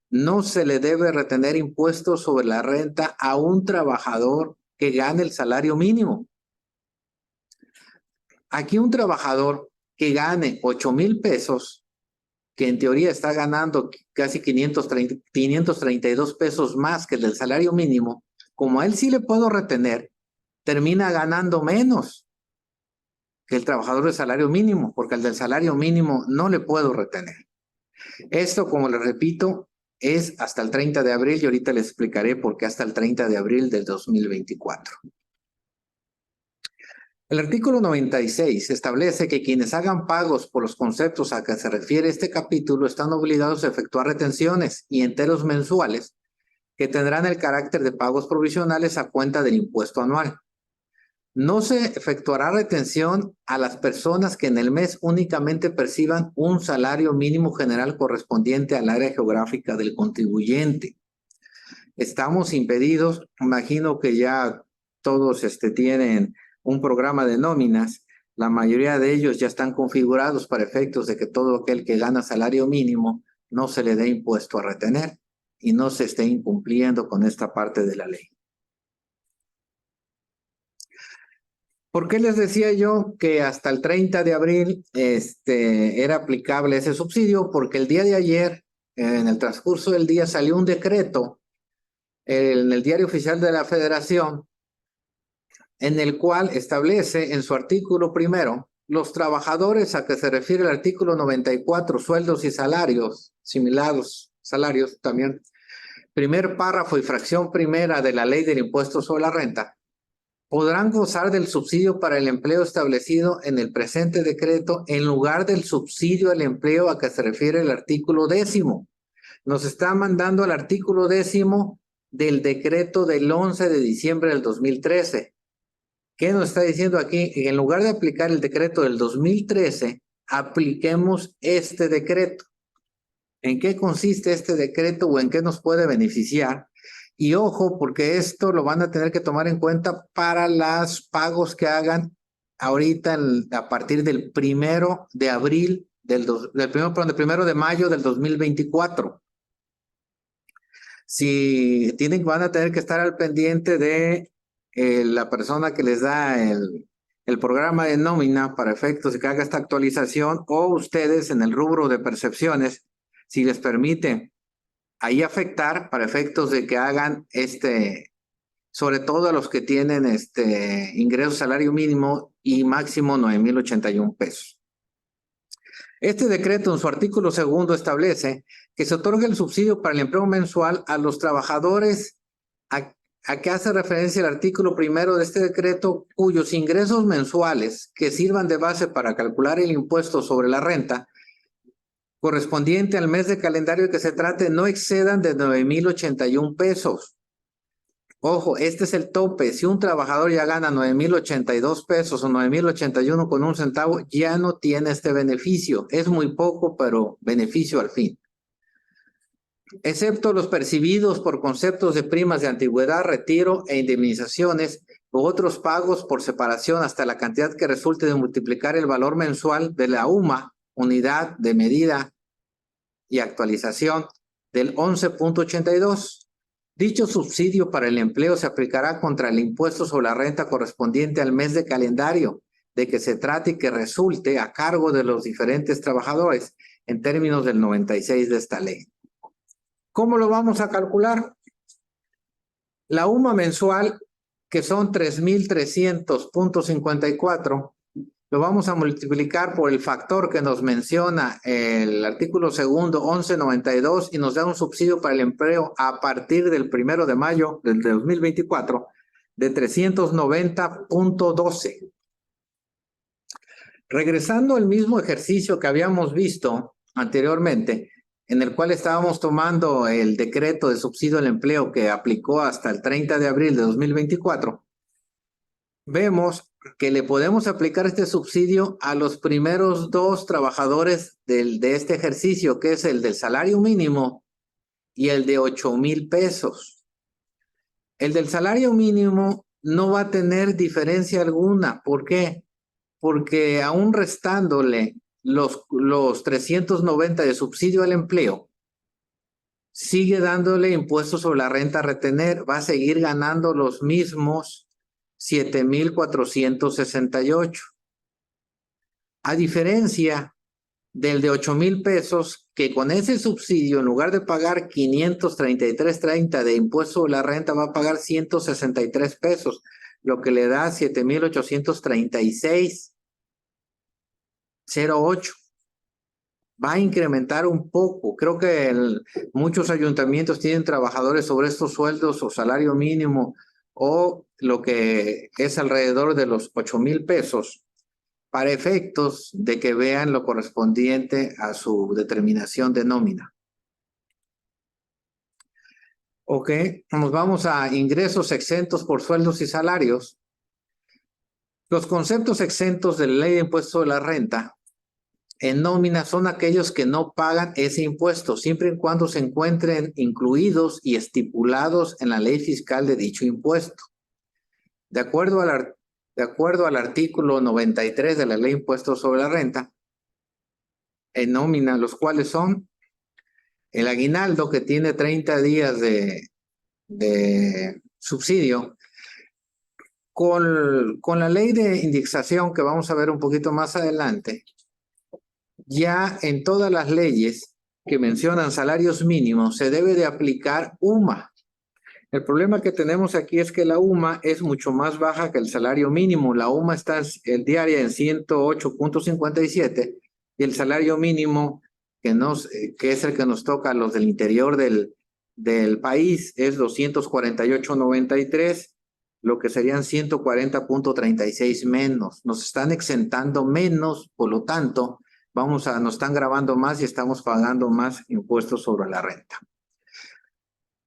no se le debe retener impuestos sobre la renta a un trabajador que gane el salario mínimo. Aquí un trabajador que gane 8,000 pesos, que en teoría está ganando casi 532 pesos más que el del salario mínimo, como a él sí le puedo retener, termina ganando menos que el trabajador de salario mínimo, porque al del salario mínimo no le puedo retener. Esto, como les repito, es hasta el 30 de abril y ahorita les explicaré por qué hasta el 30 de abril del 2024. El artículo 96 establece que quienes hagan pagos por los conceptos a que se refiere este capítulo están obligados a efectuar retenciones y enteros mensuales que tendrán el carácter de pagos provisionales a cuenta del impuesto anual. No se efectuará retención a las personas que en el mes únicamente perciban un salario mínimo general correspondiente al área geográfica del contribuyente. Estamos impedidos, imagino que ya todos tienen un programa de nóminas, la mayoría de ellos ya están configurados para efectos de que todo aquel que gana salario mínimo no se le dé impuesto a retener y no se esté incumpliendo con esta parte de la ley. ¿Por qué les decía yo que hasta el 30 de abril era aplicable ese subsidio? Porque el día de ayer, en el transcurso del día, salió un decreto en el Diario Oficial de la Federación, en el cual establece en su artículo primero los trabajadores a que se refiere el artículo 94, sueldos y salarios, similares salarios también, primer párrafo y fracción primera de la Ley del Impuesto sobre la Renta, podrán gozar del subsidio para el empleo establecido en el presente decreto en lugar del subsidio al empleo a que se refiere el artículo 10º. Nos está mandando el artículo 10º del decreto del 11 de diciembre del 2013. ¿Qué nos está diciendo aquí? En lugar de aplicar el decreto del 2013, apliquemos este decreto. ¿En qué consiste este decreto o en qué nos puede beneficiar? Y ojo, porque esto lo van a tener que tomar en cuenta para los pagos que hagan ahorita a partir del 1 de abril, del 1 de mayo del 2024. Si van a tener que estar al pendiente de la persona que les da el programa de nómina para efectos de que haga esta actualización, o ustedes en el rubro de percepciones, si les permite ahí afectar para efectos de que hagan sobre todo a los que tienen ingreso salario mínimo y máximo 9,081 pesos. Este decreto en su artículo 2 establece que se otorga el subsidio para el empleo mensual a los trabajadores a que hace referencia el artículo 1 de este decreto, cuyos ingresos mensuales que sirvan de base para calcular el impuesto sobre la renta correspondiente al mes de calendario que se trate no excedan de 9,081 pesos. Ojo, este es el tope. Si un trabajador ya gana 9,082 pesos o 9,081 con un centavo, ya no tiene este beneficio. Es muy poco, pero beneficio al fin. Excepto los percibidos por conceptos de primas de antigüedad, retiro e indemnizaciones u otros pagos por separación hasta la cantidad que resulte de multiplicar el valor mensual de la UMA, unidad de medida y actualización del 11.82. Dicho subsidio para el empleo se aplicará contra el impuesto sobre la renta correspondiente al mes de calendario de que se trate y que resulte a cargo de los diferentes trabajadores en términos del 96 de esta ley. ¿Cómo lo vamos a calcular? La UMA mensual, que son 3,300.54, lo vamos a multiplicar por el factor que nos menciona el artículo 2, 1192, y nos da un subsidio para el empleo a partir del 1 de mayo del 2024 de 390.12. Regresando al mismo ejercicio que habíamos visto anteriormente, en el cual estábamos tomando el decreto de subsidio al empleo que aplicó hasta el 30 de abril de 2024, vemos que le podemos aplicar este subsidio a los primeros 2 trabajadores de este ejercicio, que es el del salario mínimo y el de 8,000 pesos. El del salario mínimo no va a tener diferencia alguna. ¿Por qué? Porque aún restándole los 390 de subsidio al empleo, sigue dándole impuestos sobre la renta a retener, va a seguir ganando los mismos 7,468. A diferencia del de 8,000 pesos, que con ese subsidio, en lugar de pagar 533.30 de impuesto sobre la renta, va a pagar 163 pesos, lo que le da 7,836.08. Va a incrementar un poco. Creo que muchos ayuntamientos tienen trabajadores sobre estos sueldos o salario mínimo o lo que es alrededor de los 8,000 pesos para efectos de que vean lo correspondiente a su determinación de nómina. Ok, nos vamos a ingresos exentos por sueldos y salarios. Los conceptos exentos de la ley de impuesto de la renta en nómina son aquellos que no pagan ese impuesto, siempre y cuando se encuentren incluidos y estipulados en la ley fiscal de dicho impuesto. De acuerdo al artículo 93 de la ley de impuestos sobre la renta, en nómina, los cuales son el aguinaldo, que tiene 30 días de subsidio, con la ley de indexación que vamos a ver un poquito más adelante. Ya en todas las leyes que mencionan salarios mínimos se debe de aplicar UMA. El problema que tenemos aquí es que la UMA es mucho más baja que el salario mínimo. La UMA está diaria en 108.57 y el salario mínimo que es el que nos toca a los del interior del país es 248.93, lo que serían 140.36 menos. Nos están exentando menos, por lo tanto, nos están grabando más y estamos pagando más impuestos sobre la renta.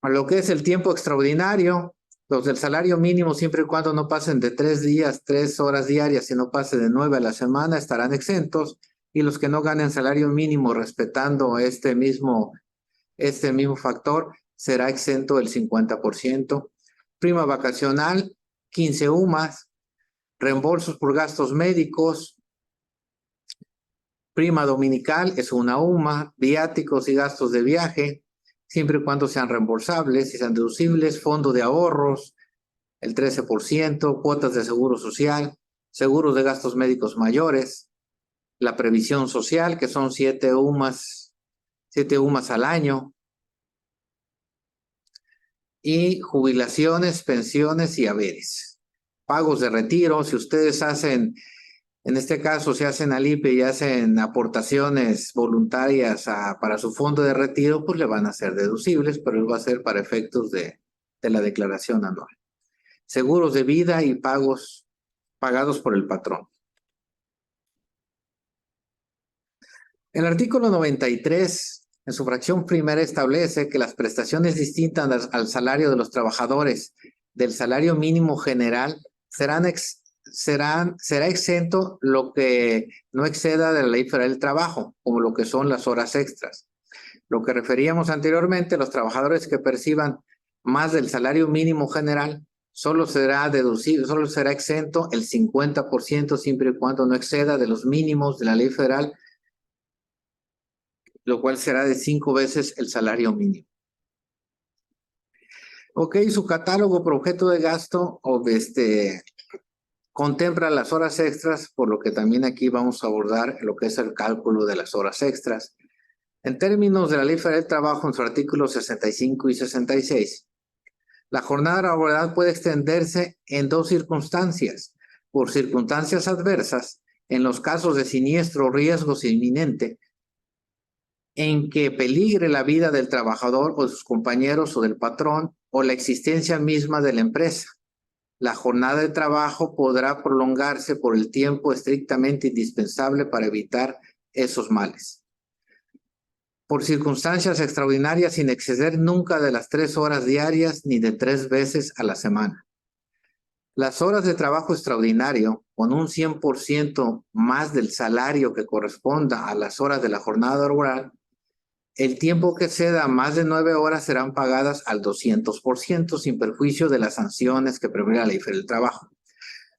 A lo que es el tiempo extraordinario, los del salario mínimo, siempre y cuando no pasen de 3 horas diarias, y no pase de 9 a la semana, estarán exentos, y los que no ganen salario mínimo respetando este mismo factor, será exento el 50%. Prima vacacional, 15 UMAS, reembolsos por gastos médicos, prima dominical es una UMA, viáticos y gastos de viaje, siempre y cuando sean reembolsables y sean deducibles, fondo de ahorros, el 13%, cuotas de seguro social, seguros de gastos médicos mayores, la previsión social, que son 7 UMAS al año, y jubilaciones, pensiones y haberes. Pagos de retiro, si ustedes hacen, en este caso, se hacen al IPE y hacen aportaciones voluntarias para su fondo de retiro, pues le van a ser deducibles, pero va a ser para efectos de la declaración anual. Seguros de vida y pagos pagados por el patrón. El artículo 93, en su fracción primera, establece que las prestaciones distintas al salario de los trabajadores del salario mínimo general será exento lo que no exceda de la Ley Federal del Trabajo, como lo que son las horas extras. Lo que referíamos anteriormente, los trabajadores que perciban más del salario mínimo general, solo será exento el 50%, siempre y cuando no exceda de los mínimos de la Ley Federal, lo cual será de 5 veces el salario mínimo. Ok, su catálogo por objeto de gasto contempla las horas extras, por lo que también aquí vamos a abordar lo que es el cálculo de las horas extras. En términos de la Ley Federal del Trabajo, en sus artículos 65 y 66, la jornada laboral puede extenderse en 2 circunstancias. Por circunstancias adversas, en los casos de siniestro o riesgo inminente, en que peligre la vida del trabajador o de sus compañeros o del patrón o la existencia misma de la empresa. La jornada de trabajo podrá prolongarse por el tiempo estrictamente indispensable para evitar esos males. Por circunstancias extraordinarias, sin exceder nunca de las 3 horas diarias ni de 3 veces a la semana. Las horas de trabajo extraordinario, con un 100% más del salario que corresponda a las horas de la jornada laboral, el tiempo que exceda más de 9 horas serán pagadas al 200%, sin perjuicio de las sanciones que prevé la Ley Federal del Trabajo.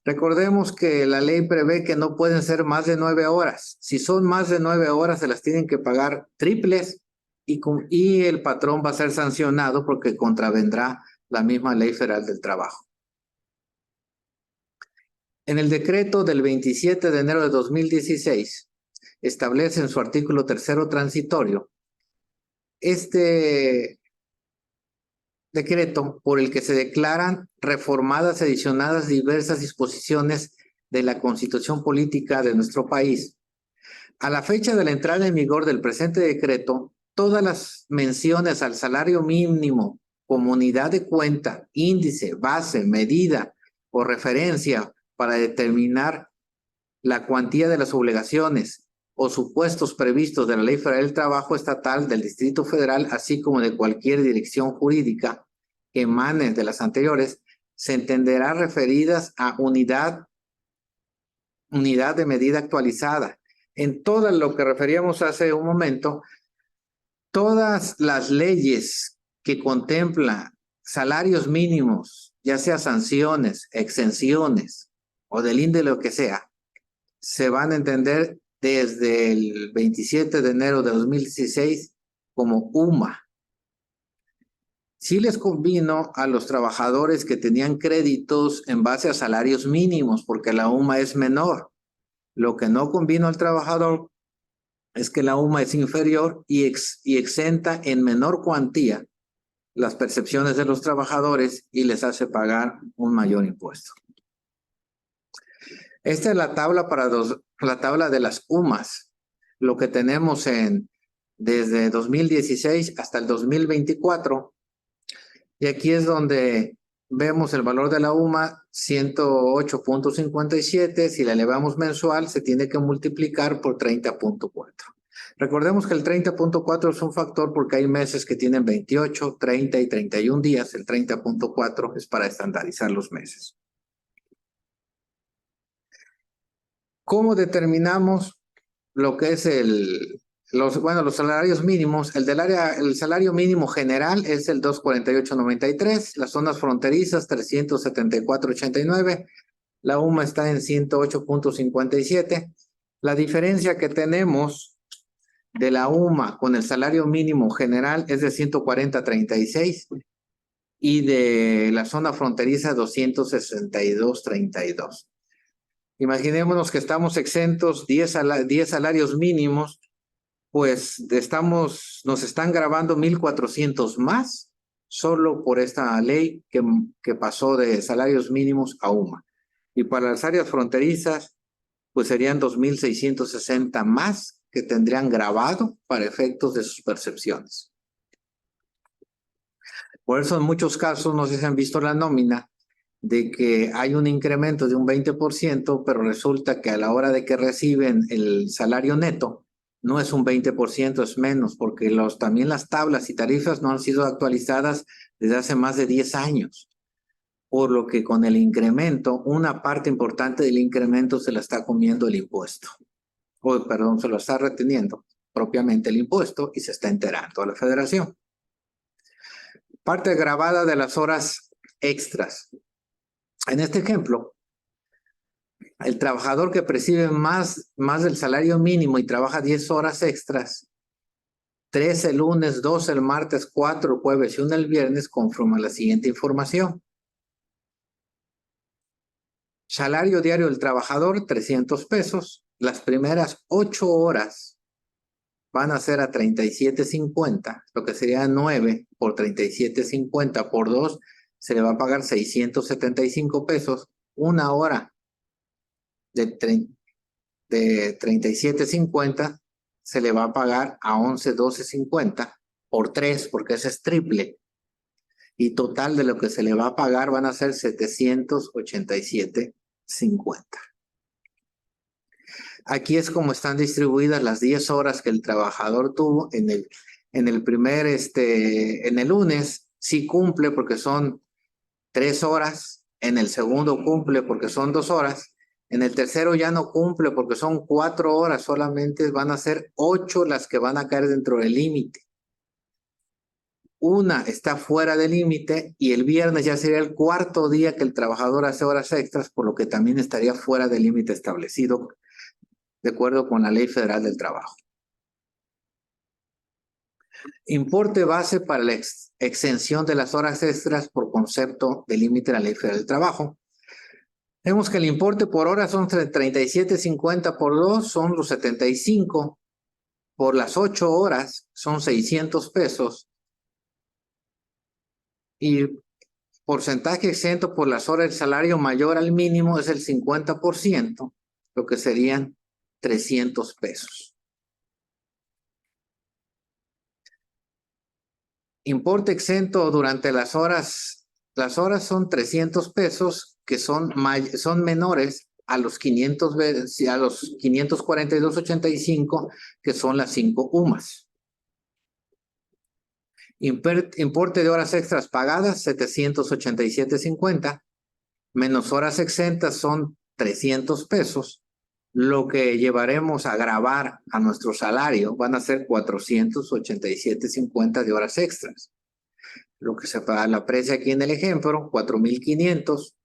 Recordemos que la ley prevé que no pueden ser más de 9 horas. Si son más de 9 horas, se las tienen que pagar triples y el patrón va a ser sancionado porque contravendrá la misma Ley Federal del Trabajo. En el decreto del 27 de enero de 2016, establece en su artículo 3º transitorio este decreto por el que se declaran reformadas y adicionadas diversas disposiciones de la Constitución Política de nuestro país. A la fecha de la entrada en vigor del presente decreto, todas las menciones al salario mínimo, como unidad de cuenta, índice, base, medida o referencia para determinar la cuantía de las obligaciones o supuestos previstos de la Ley Federal del Trabajo Estatal del Distrito Federal, así como de cualquier dirección jurídica que emane de las anteriores, se entenderá referidas a unidad de medida actualizada. En todo lo que referíamos hace un momento, todas las leyes que contemplan salarios mínimos, ya sea sanciones, exenciones o del INDE, lo que sea, se van a entender desde el 27 de enero de 2016 como UMA. Sí les convino a los trabajadores que tenían créditos en base a salarios mínimos, porque la UMA es menor. Lo que no convino al trabajador es que la UMA es inferior y exenta en menor cuantía las percepciones de los trabajadores y les hace pagar un mayor impuesto. Esta es la tabla la tabla de las UMAs, lo que tenemos desde 2016 hasta el 2024. Y aquí es donde vemos el valor de la UMA, 108.57. Si la elevamos mensual, se tiene que multiplicar por 30.4. Recordemos que el 30.4 es un factor porque hay meses que tienen 28, 30 y 31 días. El 30.4 es para estandarizar los meses. ¿Cómo determinamos lo que es los salarios mínimos? El salario mínimo general es el 248.93, las zonas fronterizas 374.89, la UMA está en 108.57. La diferencia que tenemos de la UMA con el salario mínimo general es de 140.36 y de la zona fronteriza 262.32. Imaginémonos que estamos exentos 10 salarios mínimos, pues nos están grabando 1,400 más solo por esta ley que pasó de salarios mínimos a UMA. Y para las áreas fronterizas, pues serían 2,660 más que tendrían grabado para efectos de sus percepciones. Por eso en muchos casos, no sé si han visto la nómina, de que hay un incremento de un 20%, pero resulta que a la hora de que reciben el salario neto, no es un 20%, es menos, porque también las tablas y tarifas no han sido actualizadas desde hace más de 10 años. Por lo que con el incremento, una parte importante del incremento se la está comiendo el impuesto. Se lo está reteniendo propiamente el impuesto y se está enterando a la federación. Parte grabada de las horas extras. En este ejemplo, el trabajador que percibe más del salario mínimo y trabaja 10 horas extras, 3 el lunes, 2 el martes, 4 el jueves y 1 el viernes, conforme a la siguiente información. Salario diario del trabajador, 300 pesos. Las primeras 8 horas van a ser a 37.50, lo que sería 9 por 37.50 por 2, se le va a pagar 675 pesos. Una hora de 37.50 se le va a pagar a 11.12.50 por 3, porque ese es triple. Y total de lo que se le va a pagar van a ser 787.50. Aquí es como están distribuidas las 10 horas que el trabajador tuvo en el lunes. Sí cumple porque son 3 horas En el segundo cumple porque son 2 horas. En el tercero ya no cumple porque son 4 horas. Solamente van a ser 8 las que van a caer dentro del límite. Una está fuera del límite y el viernes ya sería el 4.º día que el trabajador hace horas extras, por lo que también estaría fuera del límite establecido de acuerdo con la Ley Federal del Trabajo. Importe base para la exención de las horas extras por concepto de límite de la Ley Federal del Trabajo. Vemos que el importe por hora son 37.50 por 2, son los 75. Por las 8 horas son 600 pesos. Y porcentaje exento por las horas del salario mayor al mínimo es el 50%, lo que serían 300 pesos. Importe exento durante las horas son 300 pesos que son menores a los 542.85 que son las 5 UMAS. Importe de horas extras pagadas, 787.50, menos horas exentas son 300 pesos. Lo que llevaremos a gravar a nuestro salario van a ser 487.50 de horas extras. Lo que se aprecia aquí en el ejemplo, 4.500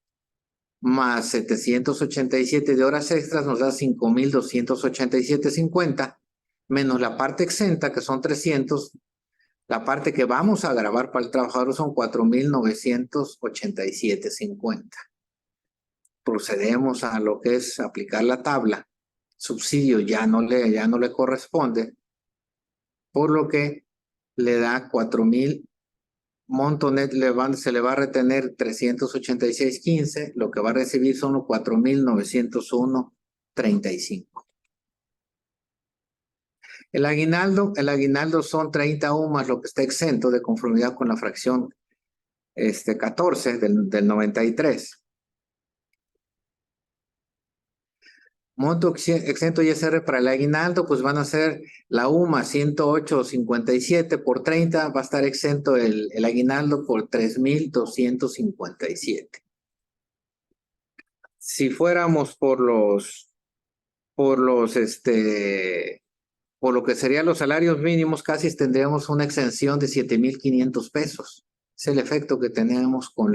más 787 de horas extras nos da 5.287.50, menos la parte exenta, que son 300. La parte que vamos a grabar para el trabajador son 4.987.50. Procedemos a lo que es aplicar la tabla. Subsidio ya no le corresponde, por lo que le da 4.000. Monto net se le va a retener 386.15. Lo que va a recibir son los 4.901.35. El aguinaldo son 30 UMAS, lo que está exento de conformidad con la fracción 14 del 93. Monto exento ISR para el aguinaldo, pues van a ser la UMA 108.57 por 30, va a estar exento el aguinaldo por 3.257. Si fuéramos por lo que serían los salarios mínimos, casi tendríamos una exención de 7.500 pesos. Es el efecto que tenemos con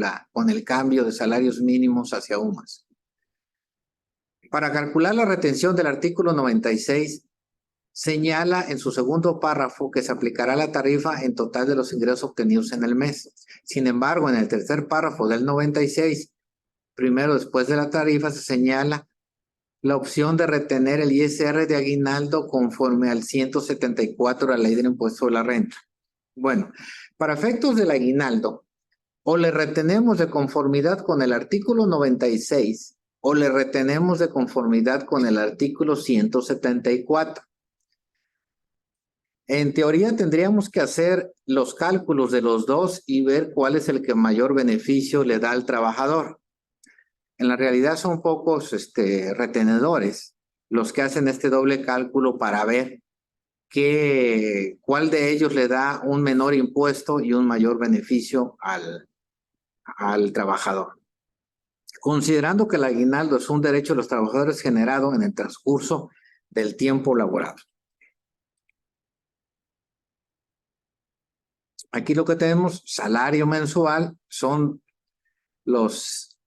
el cambio de salarios mínimos hacia UMAS. Para calcular la retención del artículo 96, señala en su segundo párrafo que se aplicará la tarifa en total de los ingresos obtenidos en el mes. Sin embargo, en el tercer párrafo del 96, primero después de la tarifa, se señala la opción de retener el ISR de aguinaldo conforme al 174 de la Ley del Impuesto de la Renta. Bueno, para efectos del aguinaldo, o le retenemos de conformidad con el artículo 96 o le retenemos de conformidad con el artículo 174. En teoría tendríamos que hacer los cálculos de los dos y ver cuál es el que mayor beneficio le da al trabajador. En la realidad son pocos retenedores los que hacen este doble cálculo para ver cuál de ellos le da un menor impuesto y un mayor beneficio al trabajador. Considerando que el aguinaldo es un derecho de los trabajadores generado en el transcurso del tiempo laborado. Aquí lo que tenemos, salario mensual, son los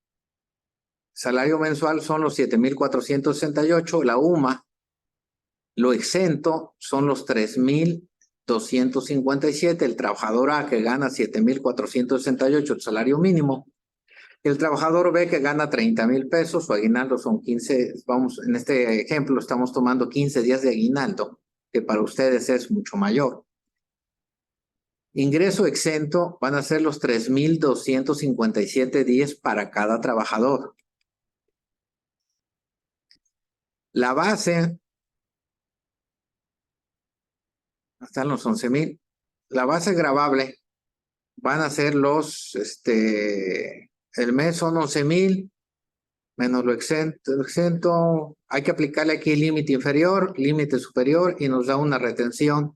7.468, la UMA, lo exento son los 3.257, el trabajador A que gana 7.468, el salario mínimo. El trabajador B que gana 30,000 pesos, su aguinaldo son 15, en este ejemplo estamos tomando 15 días de aguinaldo, que para ustedes es mucho mayor. Ingreso exento van a ser los 3.257 días para cada trabajador. La base, están los 11,000. La base gravable van a ser el mes son 11,000 menos lo exento. Hay que aplicarle aquí límite inferior, límite superior y nos da una retención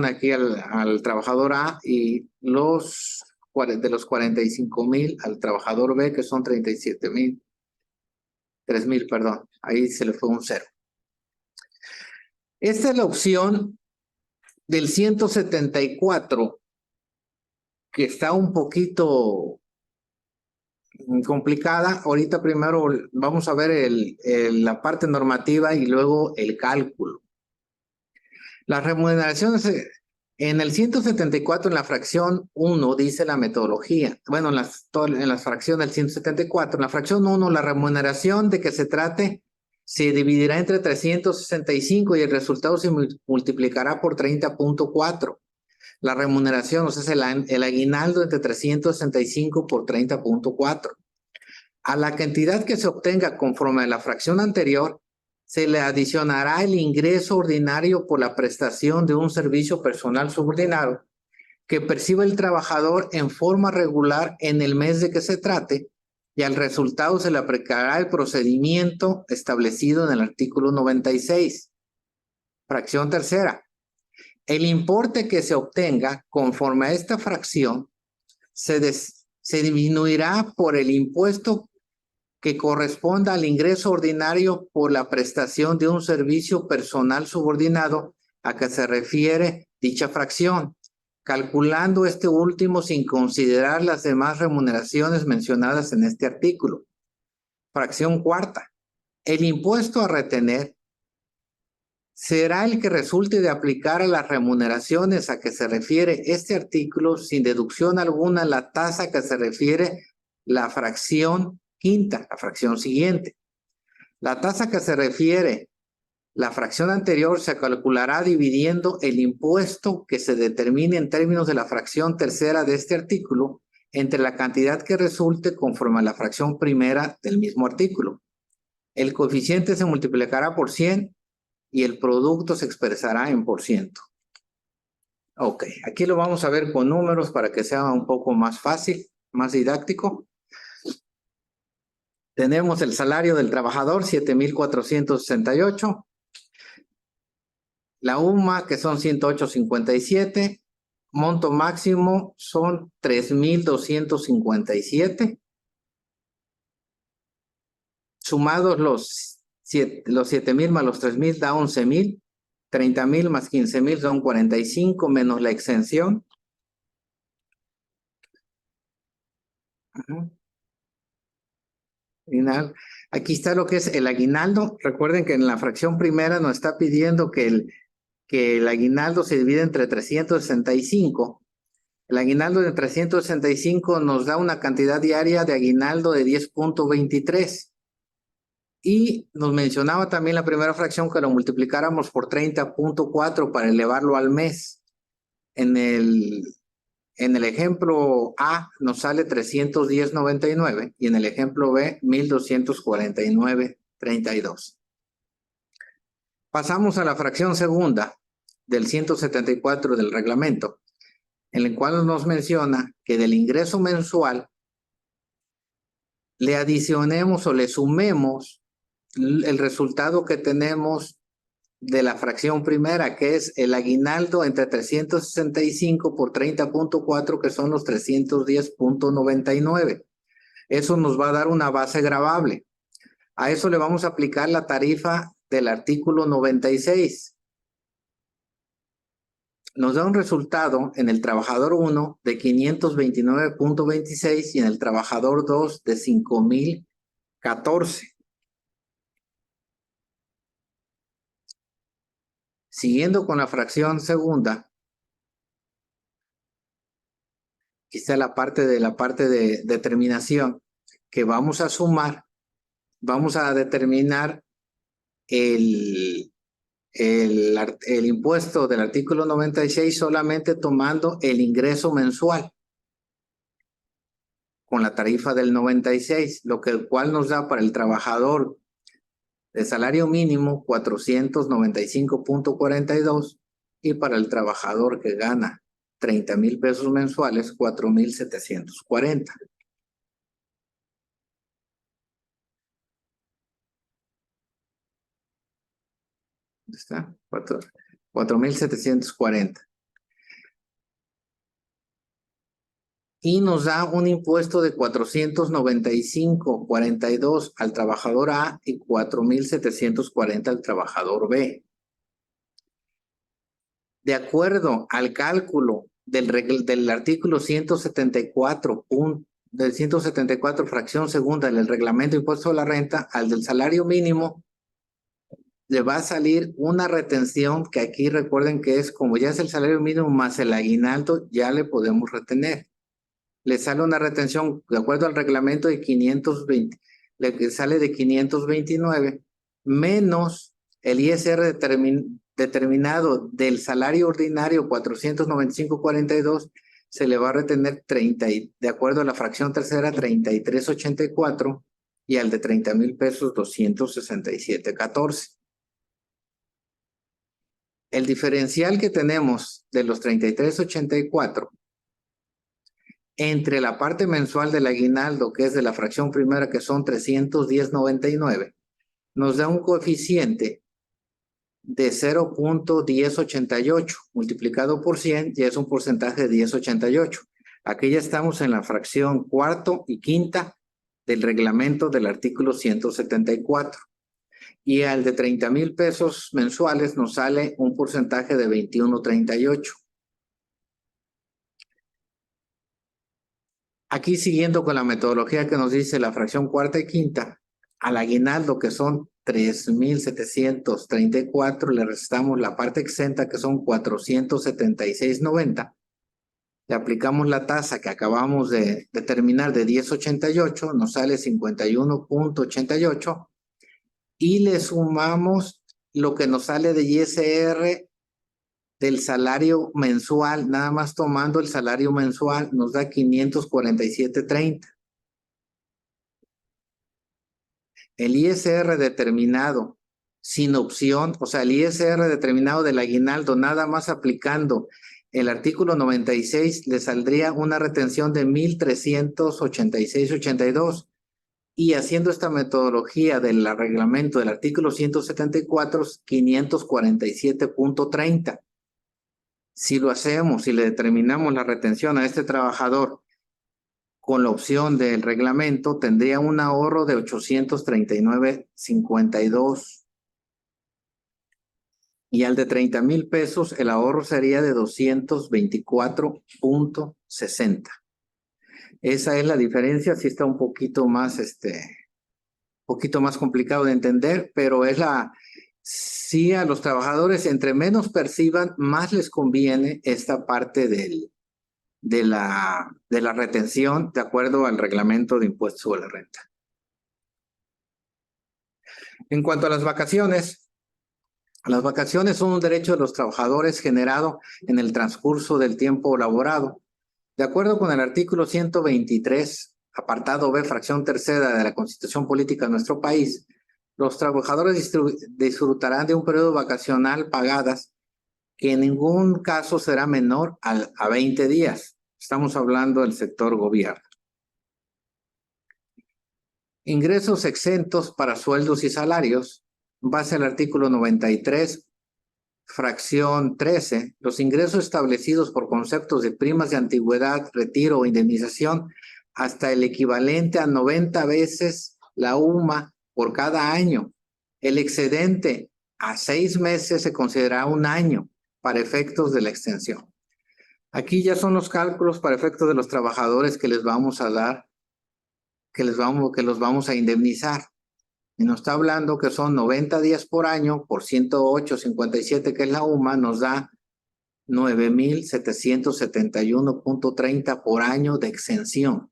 aquí al trabajador A y los de los 45,000 al trabajador B, que son 37,000, 3,000, perdón. Ahí se le fue un 0. Esta es la opción del 174, que está un poquito complicada. Ahorita primero vamos a ver la parte normativa y luego el cálculo. Las remuneraciones en el 174, en la fracción 1, dice la metodología. Bueno, en las fracciones del 174, en la fracción 1, la remuneración de que se trate se dividirá entre 365 y el resultado se multiplicará por 30.4. La remuneración, o sea, el aguinaldo entre 365 por 30.4. A la cantidad que se obtenga conforme a la fracción anterior, se le adicionará el ingreso ordinario por la prestación de un servicio personal subordinado que perciba el trabajador en forma regular en el mes de que se trate, y al resultado se le aplicará el procedimiento establecido en el artículo 96. Fracción tercera. El importe que se obtenga conforme a esta fracción se disminuirá por el impuesto que corresponda al ingreso ordinario por la prestación de un servicio personal subordinado a que se refiere dicha fracción, calculando este último sin considerar las demás remuneraciones mencionadas en este artículo. Fracción cuarta. El impuesto a retener será el que resulte de aplicar a las remuneraciones a que se refiere este artículo sin deducción alguna la tasa a que se refiere la fracción quinta, la fracción siguiente. La tasa que se refiere la fracción anterior se calculará dividiendo el impuesto que se determine en términos de la fracción tercera de este artículo entre la cantidad que resulte conforme a la fracción primera del mismo artículo. El coeficiente se multiplicará por 100 y el producto se expresará en %. Ok, aquí lo vamos a ver con números para que sea un poco más fácil, más didáctico. Tenemos el salario del trabajador, 7,468. La UMA, que son 108.57. Monto máximo son 3,257. Sumados los 7,000 más los 3,000 da 11,000. 30,000 más 15,000 son 45 menos la exención. Aquí está lo que es el aguinaldo. Recuerden que en la fracción primera nos está pidiendo que el aguinaldo se divide entre 365. El aguinaldo de 365 nos da una cantidad diaria de aguinaldo de 10.23. Y nos mencionaba también la primera fracción que lo multiplicáramos por 30.4 para elevarlo al mes. En el ejemplo A nos sale 310.99 y en el ejemplo B 1,249.32. Pasamos a la fracción segunda del 174 del reglamento, en el cual nos menciona que del ingreso mensual le adicionemos o le sumemos el resultado que tenemos de la fracción primera, que es el aguinaldo entre 365 por 30.4, que son los 310.99. Eso nos va a dar una base gravable. A eso le vamos a aplicar la tarifa del artículo 96. Nos da un resultado en el trabajador 1 de 529.26 y en el trabajador 2 de 5,014. Siguiendo con la fracción segunda, aquí está la parte de determinación que vamos a sumar. Vamos a determinar el impuesto del artículo 96 solamente tomando el ingreso mensual con la tarifa del 96, lo que el cual nos da para el trabajador de salario mínimo 495.42 y para el trabajador que gana 30,000 pesos mensuales 4,740. ¿Dónde está? 4,740. y nos da un impuesto de 495.42 al trabajador A y 4.740 al trabajador B. De acuerdo al cálculo del artículo 174, del 174 fracción segunda del reglamento de impuesto a la renta, al del salario mínimo, le va a salir una retención que aquí recuerden que es como ya es el salario mínimo más el aguinaldo, ya le podemos retener. Le sale una retención de acuerdo al reglamento de 520, le sale de 529 menos el ISR determinado del salario ordinario 495.42, se le va a retener 30, de acuerdo a la fracción tercera 33.84 y al de 30,000 pesos 267.14. El diferencial que tenemos de los 33.84 entre la parte mensual del aguinaldo, que es de la fracción primera, que son 310.99, nos da un coeficiente de 0.1088 multiplicado por 100 y es un porcentaje de 10.88. Aquí ya estamos en la fracción cuarto y quinta del reglamento del artículo 174. Y al de 30,000 pesos mensuales nos sale un porcentaje de 21.38. Aquí siguiendo con la metodología que nos dice la fracción cuarta y quinta, al aguinaldo que son 3.734, le restamos la parte exenta que son 476.90. Le aplicamos la tasa que acabamos de determinar de 10.88, nos sale 51.88 y le sumamos lo que nos sale de ISR del salario mensual, nada más tomando el salario mensual, nos da 547.30. El ISR determinado sin opción, o sea, el ISR determinado del aguinaldo, nada más aplicando el artículo 96, le saldría una retención de 1.386.82. Y haciendo esta metodología del reglamento del artículo 174, 547.30. Si lo hacemos, si le determinamos la retención a este trabajador con la opción del reglamento, tendría un ahorro de 839.52. Y al de 30,000 pesos, el ahorro sería de 224.60. Esa es la diferencia, sí está un poquito más, complicado de entender, pero es sí a los trabajadores, entre menos perciban, más les conviene esta parte de la retención de acuerdo al reglamento de impuestos sobre la renta. En cuanto a las vacaciones son un derecho de los trabajadores generado en el transcurso del tiempo laborado. De acuerdo con el artículo 123, apartado B, fracción tercera de la Constitución Política de nuestro país, los trabajadores disfrutarán de un periodo vacacional pagadas que en ningún caso será menor a 20 días. Estamos hablando del sector gobierno. Ingresos exentos para sueldos y salarios. En base al artículo 93, fracción 13, los ingresos establecidos por conceptos de primas de antigüedad, retiro o indemnización hasta el equivalente a 90 veces la UMA por cada año. El excedente a 6 meses se considera un año para efectos de la extensión. Aquí ya son los cálculos para efectos de los trabajadores que les vamos a dar, que los vamos a indemnizar. Y nos está hablando que son 90 días por año por 108.57 que es la UMA, nos da 9.771.30 por año de exención.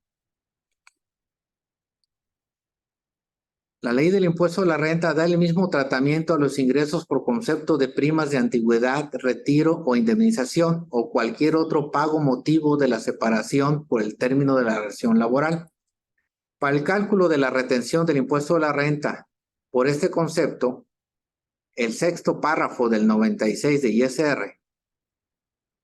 La ley del impuesto a la renta da el mismo tratamiento a los ingresos por concepto de primas de antigüedad, retiro o indemnización o cualquier otro pago motivo de la separación por el término de la relación laboral. Para el cálculo de la retención del impuesto a la renta por este concepto, el sexto párrafo del 96 de ISR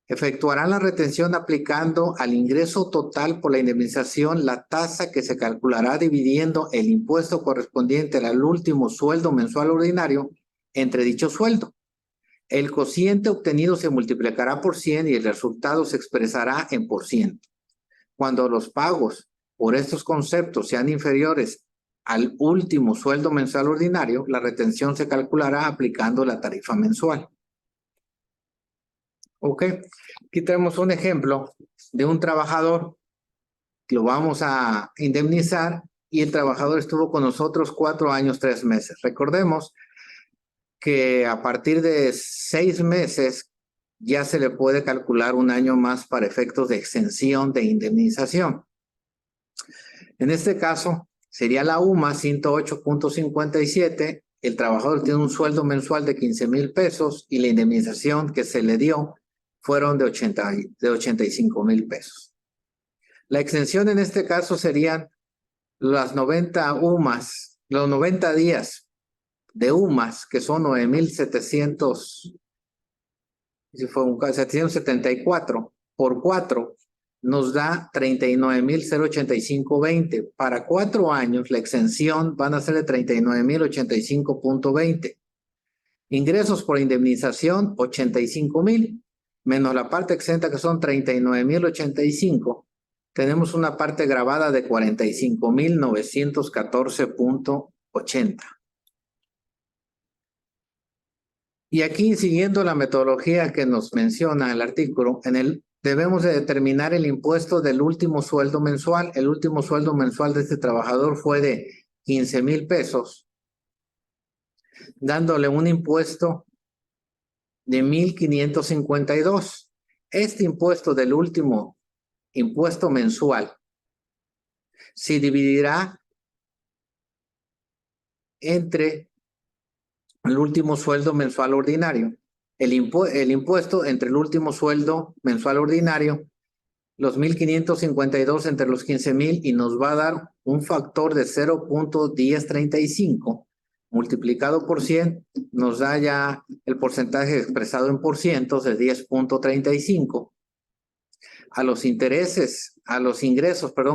efectuarán la retención aplicando al ingreso total por la indemnización la tasa que se calculará dividiendo el impuesto correspondiente al último sueldo mensual ordinario entre dicho sueldo. El cociente obtenido se multiplicará por 100 y el resultado se expresará en %. cuando los pagos por estos conceptos sean inferiores al último sueldo mensual ordinario, la retención se calculará aplicando la tarifa mensual. Ok, aquí tenemos un ejemplo de un trabajador. Lo vamos a indemnizar y el trabajador estuvo con nosotros 4 años, 3 meses. Recordemos que a partir de 6 meses ya se le puede calcular un año más para efectos de exención de indemnización. En este caso, sería la UMA 108.57. El trabajador tiene un sueldo mensual de 15,000 pesos y la indemnización que se le dio fueron de 85,000 pesos. La exención en este caso serían las 90 UMAs, los 90 días de UMAs, que son 774 por 4, nos da 39,085.20. Para 4 años, la exención van a ser de 39,085.20. Ingresos por indemnización, 85,000, menos la parte exenta que son 39,085. Tenemos una parte grabada de 45,914.80. Y aquí, siguiendo la metodología que nos menciona el artículo, debemos de determinar el impuesto del último sueldo mensual. El último sueldo mensual de este trabajador fue de 15,000 pesos, dándole un impuesto de 1,552. Este impuesto del último impuesto mensual se dividirá entre el último sueldo mensual ordinario, el impuesto entre el último sueldo mensual ordinario, los 1,552 entre los 15,000, y nos va a dar un factor de 0.1035 multiplicado por 100, nos da ya el porcentaje expresado en por cientos de 10.35. A los ingresos,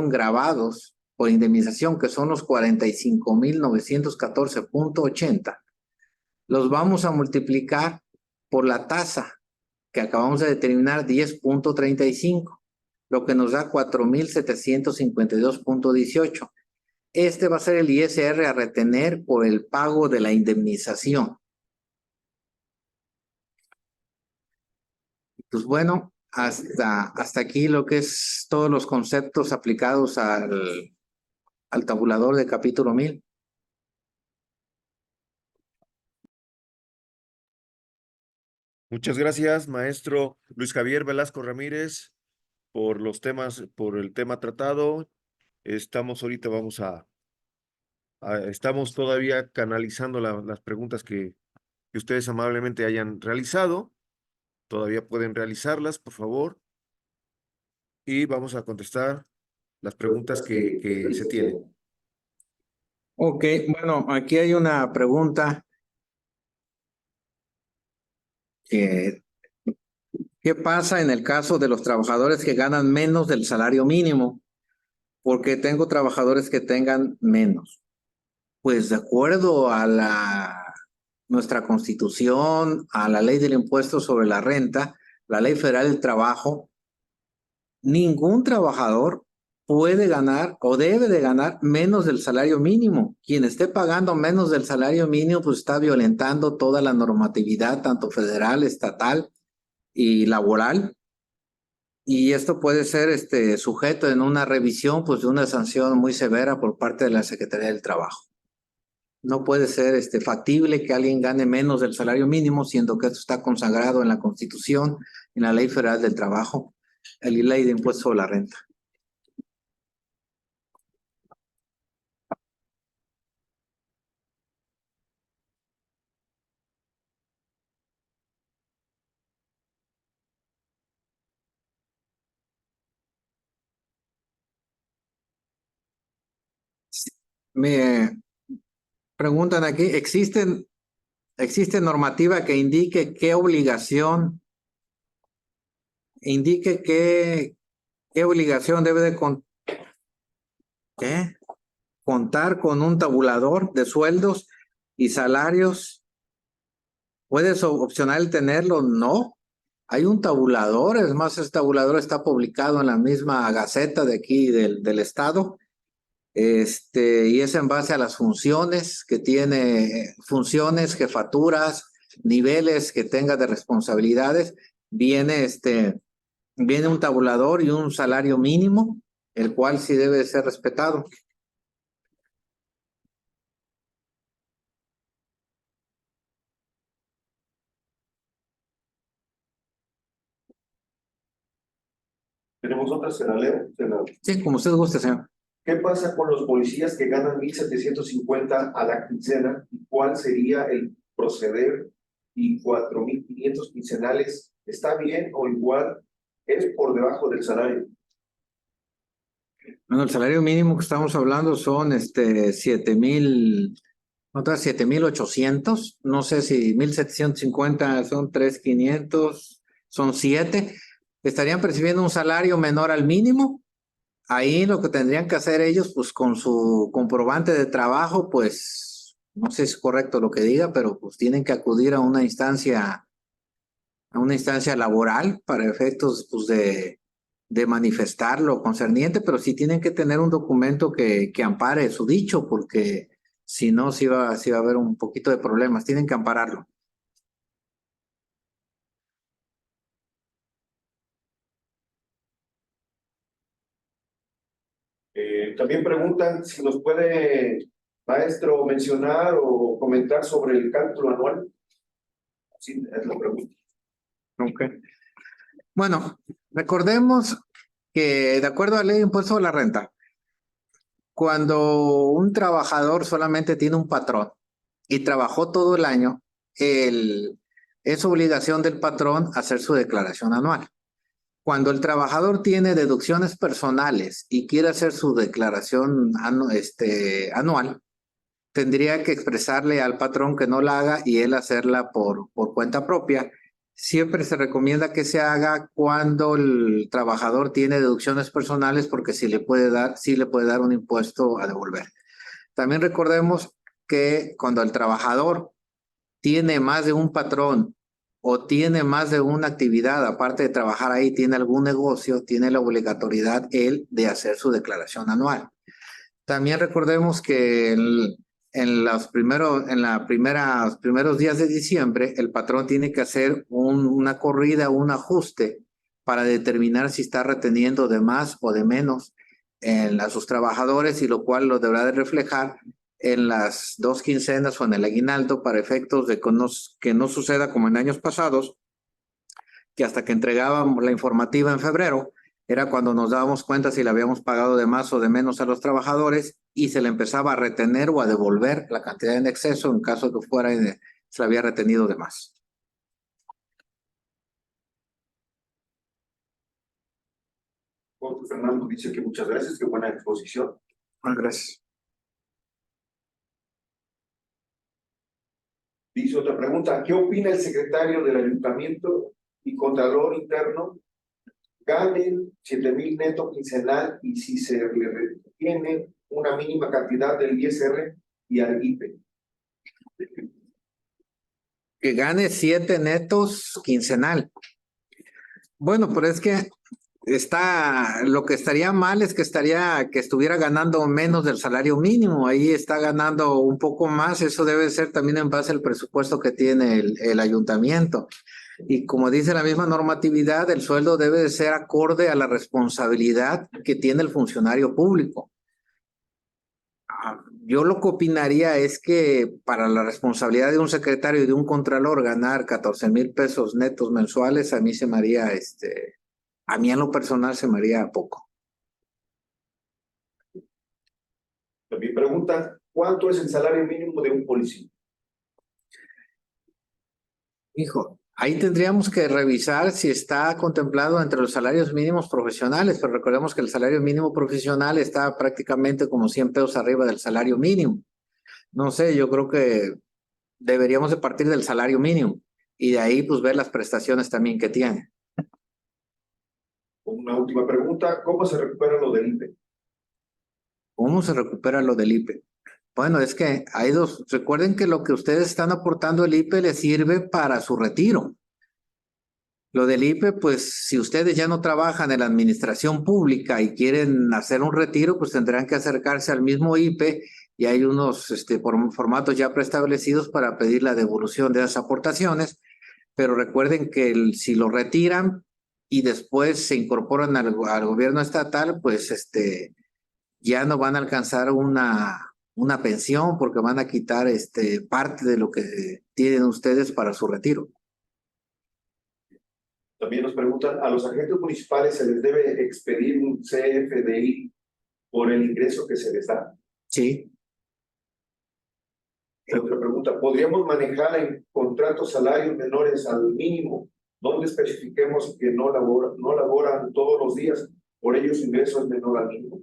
grabados por indemnización, que son los 45,914.80, los vamos a multiplicar por la tasa que acabamos de determinar, 10.35, lo que nos da 4,752.18. Este va a ser el ISR a retener por el pago de la indemnización. Pues bueno, hasta aquí lo que es todos los conceptos aplicados al tabulador de capítulo 1000. Muchas gracias, maestro Luis Javier Velasco Ramírez, por el tema tratado. Estamos todavía canalizando las preguntas que ustedes amablemente hayan realizado. Todavía pueden realizarlas, por favor. Y vamos a contestar las preguntas que se tienen. Ok, bueno, aquí hay una pregunta. ¿Qué pasa en el caso de los trabajadores que ganan menos del salario mínimo? Porque tengo trabajadores que tengan menos. Pues de acuerdo a nuestra Constitución, a la Ley del Impuesto sobre la Renta, la Ley Federal del Trabajo, ningún trabajador puede ganar o debe de ganar menos del salario mínimo. Quien esté pagando menos del salario mínimo, pues está violentando toda la normatividad, tanto federal, estatal y laboral. Y esto puede ser sujeto en una revisión, pues, de una sanción muy severa por parte de la Secretaría del Trabajo. No puede ser factible que alguien gane menos del salario mínimo, siendo que esto está consagrado en la Constitución, en la Ley Federal del Trabajo, en la Ley de Impuesto sobre la Renta. Me preguntan aquí, ¿existe normativa que indique qué obligación debe de contar con un tabulador de sueldos y salarios? ¿Puedes opcionar el tenerlo? No. Hay un tabulador, es más, ese tabulador está publicado en la misma Gaceta de aquí del estado. Y es en base a las funciones que tiene, funciones, jefaturas, niveles que tenga de responsabilidades. Viene un tabulador y un salario mínimo, el cual sí debe ser respetado. Tenemos otra, se la leo. Sí, como usted guste, señor. ¿Qué pasa con los policías que ganan 1,750 a la quincena? ¿Y cuál sería el proceder? Y 4,500 quincenales, ¿está bien o igual es por debajo del salario? Bueno, el salario mínimo que estamos hablando son 7,800. No sé si 1,750 son 3,500, son 7. Estarían percibiendo un salario menor al mínimo. Ahí lo que tendrían que hacer ellos, pues con su comprobante de trabajo, pues no sé si es correcto lo que diga, pero pues tienen que acudir a una instancia laboral para efectos pues de manifestar lo concerniente, pero sí tienen que tener un documento que ampare su dicho, porque si no, sí va a haber un poquito de problemas. Tienen que ampararlo. También preguntan si nos puede, maestro, mencionar o comentar sobre el cálculo anual. Sí, es la pregunta. Ok. Bueno, recordemos que de acuerdo a la ley de impuesto a la renta, cuando un trabajador solamente tiene un patrón y trabajó todo el año, es obligación del patrón hacer su declaración anual. Cuando el trabajador tiene deducciones personales y quiere hacer su declaración anual, tendría que expresarle al patrón que no la haga y él hacerla por cuenta propia. Siempre se recomienda que se haga cuando el trabajador tiene deducciones personales porque sí le puede dar un impuesto a devolver. También recordemos que cuando el trabajador tiene más de un patrón o tiene más de una actividad, aparte de trabajar ahí, tiene algún negocio, tiene la obligatoriedad él de hacer su declaración anual. También recordemos que en los primeros días de diciembre, el patrón tiene que hacer una corrida, un ajuste para determinar si está reteniendo de más o de menos a sus trabajadores, y lo cual lo deberá de reflejar en las 2 quincenas o en el aguinaldo, para efectos de que no suceda como en años pasados, que hasta que entregábamos la informativa en febrero, era cuando nos dábamos cuenta si le habíamos pagado de más o de menos a los trabajadores y se le empezaba a retener o a devolver la cantidad en exceso en caso de que se le había retenido de más. Jorge Fernando dice que muchas gracias, qué buena exposición. Gracias. Dice otra pregunta, ¿qué opina el secretario del ayuntamiento y contralor interno? Ganen 7,000 neto quincenal y si se le retiene una mínima cantidad del ISR y al IPE. Que gane 7 netos quincenal. Bueno, pero es que lo que estaría mal es que estuviera ganando menos del salario mínimo. Ahí está ganando un poco más. Eso debe ser también en base al presupuesto que tiene el ayuntamiento. Y como dice la misma normatividad, el sueldo debe de ser acorde a la responsabilidad que tiene el funcionario público. Yo lo que opinaría es que para la responsabilidad de un secretario y de un contralor ganar 14,000 pesos netos mensuales, a mí se me haría a mí en lo personal se me haría poco. También preguntan, ¿cuánto es el salario mínimo de un policía? Hijo, ahí tendríamos que revisar si está contemplado entre los salarios mínimos profesionales, pero recordemos que el salario mínimo profesional está prácticamente como 100 pesos arriba del salario mínimo. No sé, yo creo que deberíamos de partir del salario mínimo y de ahí pues ver las prestaciones también que tiene. Una última pregunta, ¿cómo se recupera lo del IPE? ¿Cómo se recupera lo del IPE? Bueno, es que hay dos. Recuerden que lo que ustedes están aportando el IPE les sirve para su retiro. Lo del IPE, pues si ustedes ya no trabajan en la administración pública y quieren hacer un retiro, pues tendrán que acercarse al mismo IPE y hay unos formatos ya preestablecidos para pedir la devolución de esas aportaciones. Pero recuerden que si lo retiran y después se incorporan al gobierno estatal, pues ya no van a alcanzar una pensión porque van a quitar parte de lo que tienen ustedes para su retiro. También nos preguntan, ¿a los agentes municipales se les debe expedir un CFDI por el ingreso que se les da? Sí. Otra pregunta, ¿podríamos manejar en contratos salarios menores al mínimo, donde especifiquemos que no laboran todos los días, por ello su ingreso es menor al mínimo?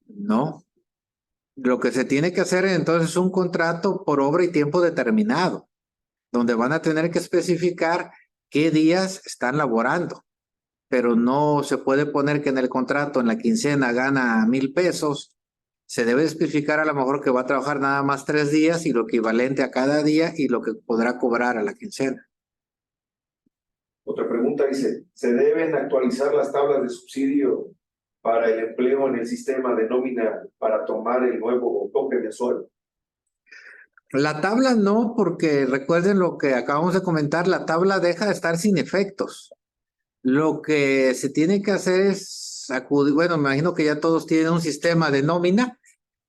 No. Lo que se tiene que hacer entonces es un contrato por obra y tiempo determinado, donde van a tener que especificar qué días están laborando, pero no se puede poner que en el contrato en la quincena gana 1,000 pesos. Se debe especificar a lo mejor que va a trabajar nada más 3 días y lo equivalente a cada día y lo que podrá cobrar a la quincena. Otra pregunta dice, ¿se deben actualizar las tablas de subsidio para el empleo en el sistema de nómina para tomar el nuevo tope mensual? La tabla no, porque recuerden lo que acabamos de comentar, la tabla deja de estar sin efectos. Lo que se tiene que hacer es acudir, bueno, me imagino que ya todos tienen un sistema de nómina,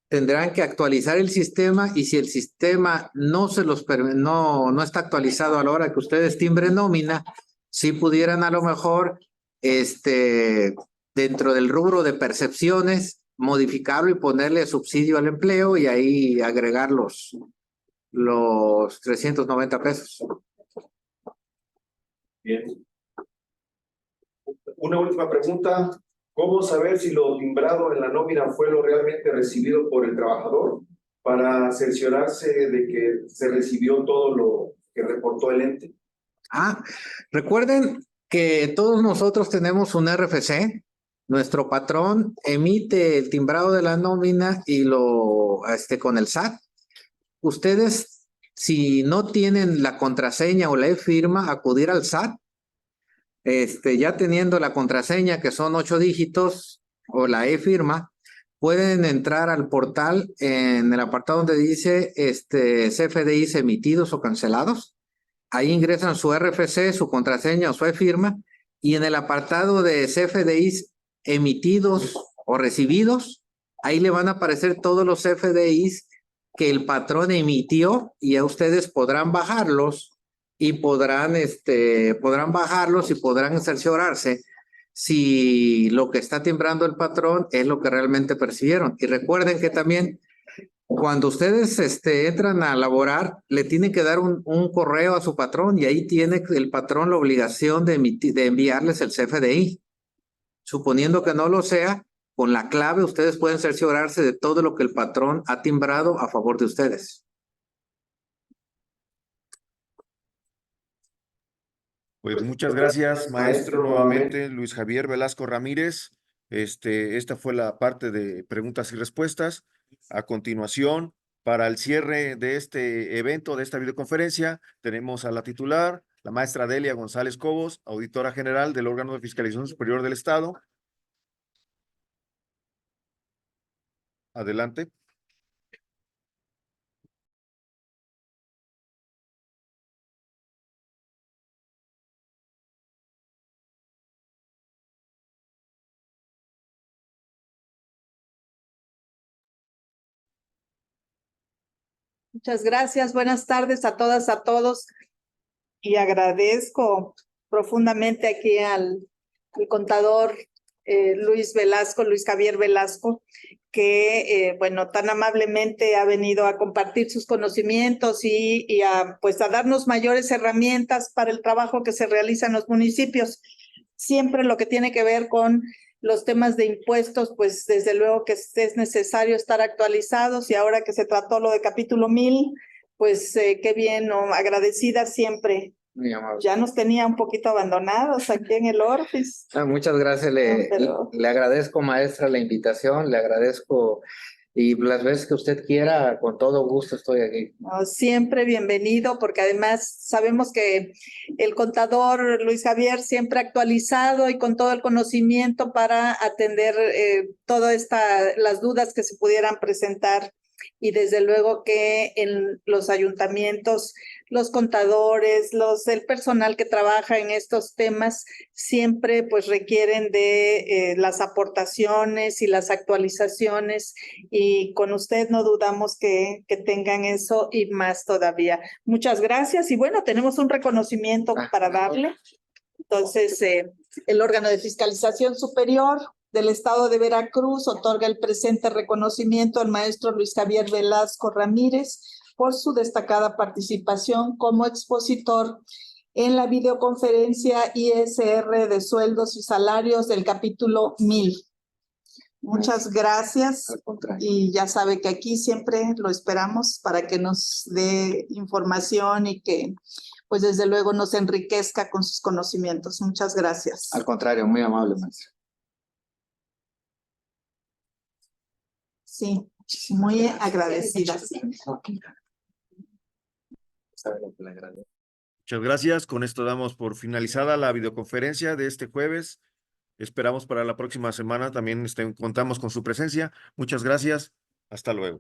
tendrán que actualizar el sistema y si el sistema no está actualizado a la hora que ustedes timbren nómina, si pudieran a lo mejor, dentro del rubro de percepciones, modificarlo y ponerle subsidio al empleo y ahí agregar los 390 pesos. Bien. Una última pregunta. ¿Cómo saber si lo timbrado en la nómina fue lo realmente recibido por el trabajador para cerciorarse de que se recibió todo lo que reportó el ente? Recuerden que todos nosotros tenemos un RFC. Nuestro patrón emite el timbrado de la nómina y lo con el SAT. Ustedes, si no tienen la contraseña o la e-firma, acudir al SAT. Ya teniendo la contraseña, que son 8 dígitos, o la e-firma, pueden entrar al portal en el apartado donde dice CFDIs emitidos o cancelados. Ahí ingresan su RFC, su contraseña o su e-firma, y en el apartado de CFDIs emitidos o recibidos, ahí le van a aparecer todos los CFDIs que el patrón emitió y a ustedes podrán bajarlos y podrán bajarlos y podrán cerciorarse si lo que está timbrando el patrón es lo que realmente percibieron. Y recuerden que también cuando ustedes entran a laborar, le tienen que dar un correo a su patrón y ahí tiene el patrón la obligación de enviarles el CFDI. Suponiendo que no lo sea, con la clave ustedes pueden cerciorarse de todo lo que el patrón ha timbrado a favor de ustedes. Pues muchas gracias, maestro, nuevamente, Luis Javier Velasco Ramírez. Esta fue la parte de preguntas y respuestas. A continuación, para el cierre de este evento, de esta videoconferencia, tenemos a la titular, la maestra Delia González Cobos, auditora general del órgano de fiscalización superior del Estado. Adelante. Muchas gracias. Buenas tardes a todas, a todos. Y agradezco profundamente aquí al contador Luis Javier Velasco, que bueno, tan amablemente ha venido a compartir sus conocimientos y a darnos mayores herramientas para el trabajo que se realiza en los municipios. Siempre lo que tiene que ver con los temas de impuestos, pues desde luego que es necesario estar actualizados y ahora que se trató lo de capítulo 1000, pues qué bien, ¿no? Agradecida siempre. Ya nos tenía un poquito abandonados aquí en el Orfis. Muchas gracias, le agradezco, maestra, la invitación, le agradezco y las veces que usted quiera, con todo gusto estoy aquí. No, siempre bienvenido, porque además sabemos que el contador Luis Javier siempre actualizado y con todo el conocimiento para atender todas las dudas que se pudieran presentar. Y desde luego que en los ayuntamientos, los contadores, el personal que trabaja en estos temas siempre pues requieren de las aportaciones y las actualizaciones, y con usted no dudamos que tengan eso y más todavía. Muchas gracias y bueno, tenemos un reconocimiento para darle. Entonces, el órgano de fiscalización superior del Estado de Veracruz otorga el presente reconocimiento al maestro Luis Javier Velasco Ramírez por su destacada participación como expositor en la videoconferencia ISR de sueldos y salarios del capítulo 1000. Muchas gracias y ya sabe que aquí siempre lo esperamos para que nos dé información y que pues desde luego nos enriquezca con sus conocimientos. Muchas gracias. Al contrario, muy amable, maestra. Sí, muy agradecida. Muchas gracias. Con esto damos por finalizada la videoconferencia de este jueves. Esperamos para la próxima semana también contamos con su presencia. Muchas gracias. Hasta luego.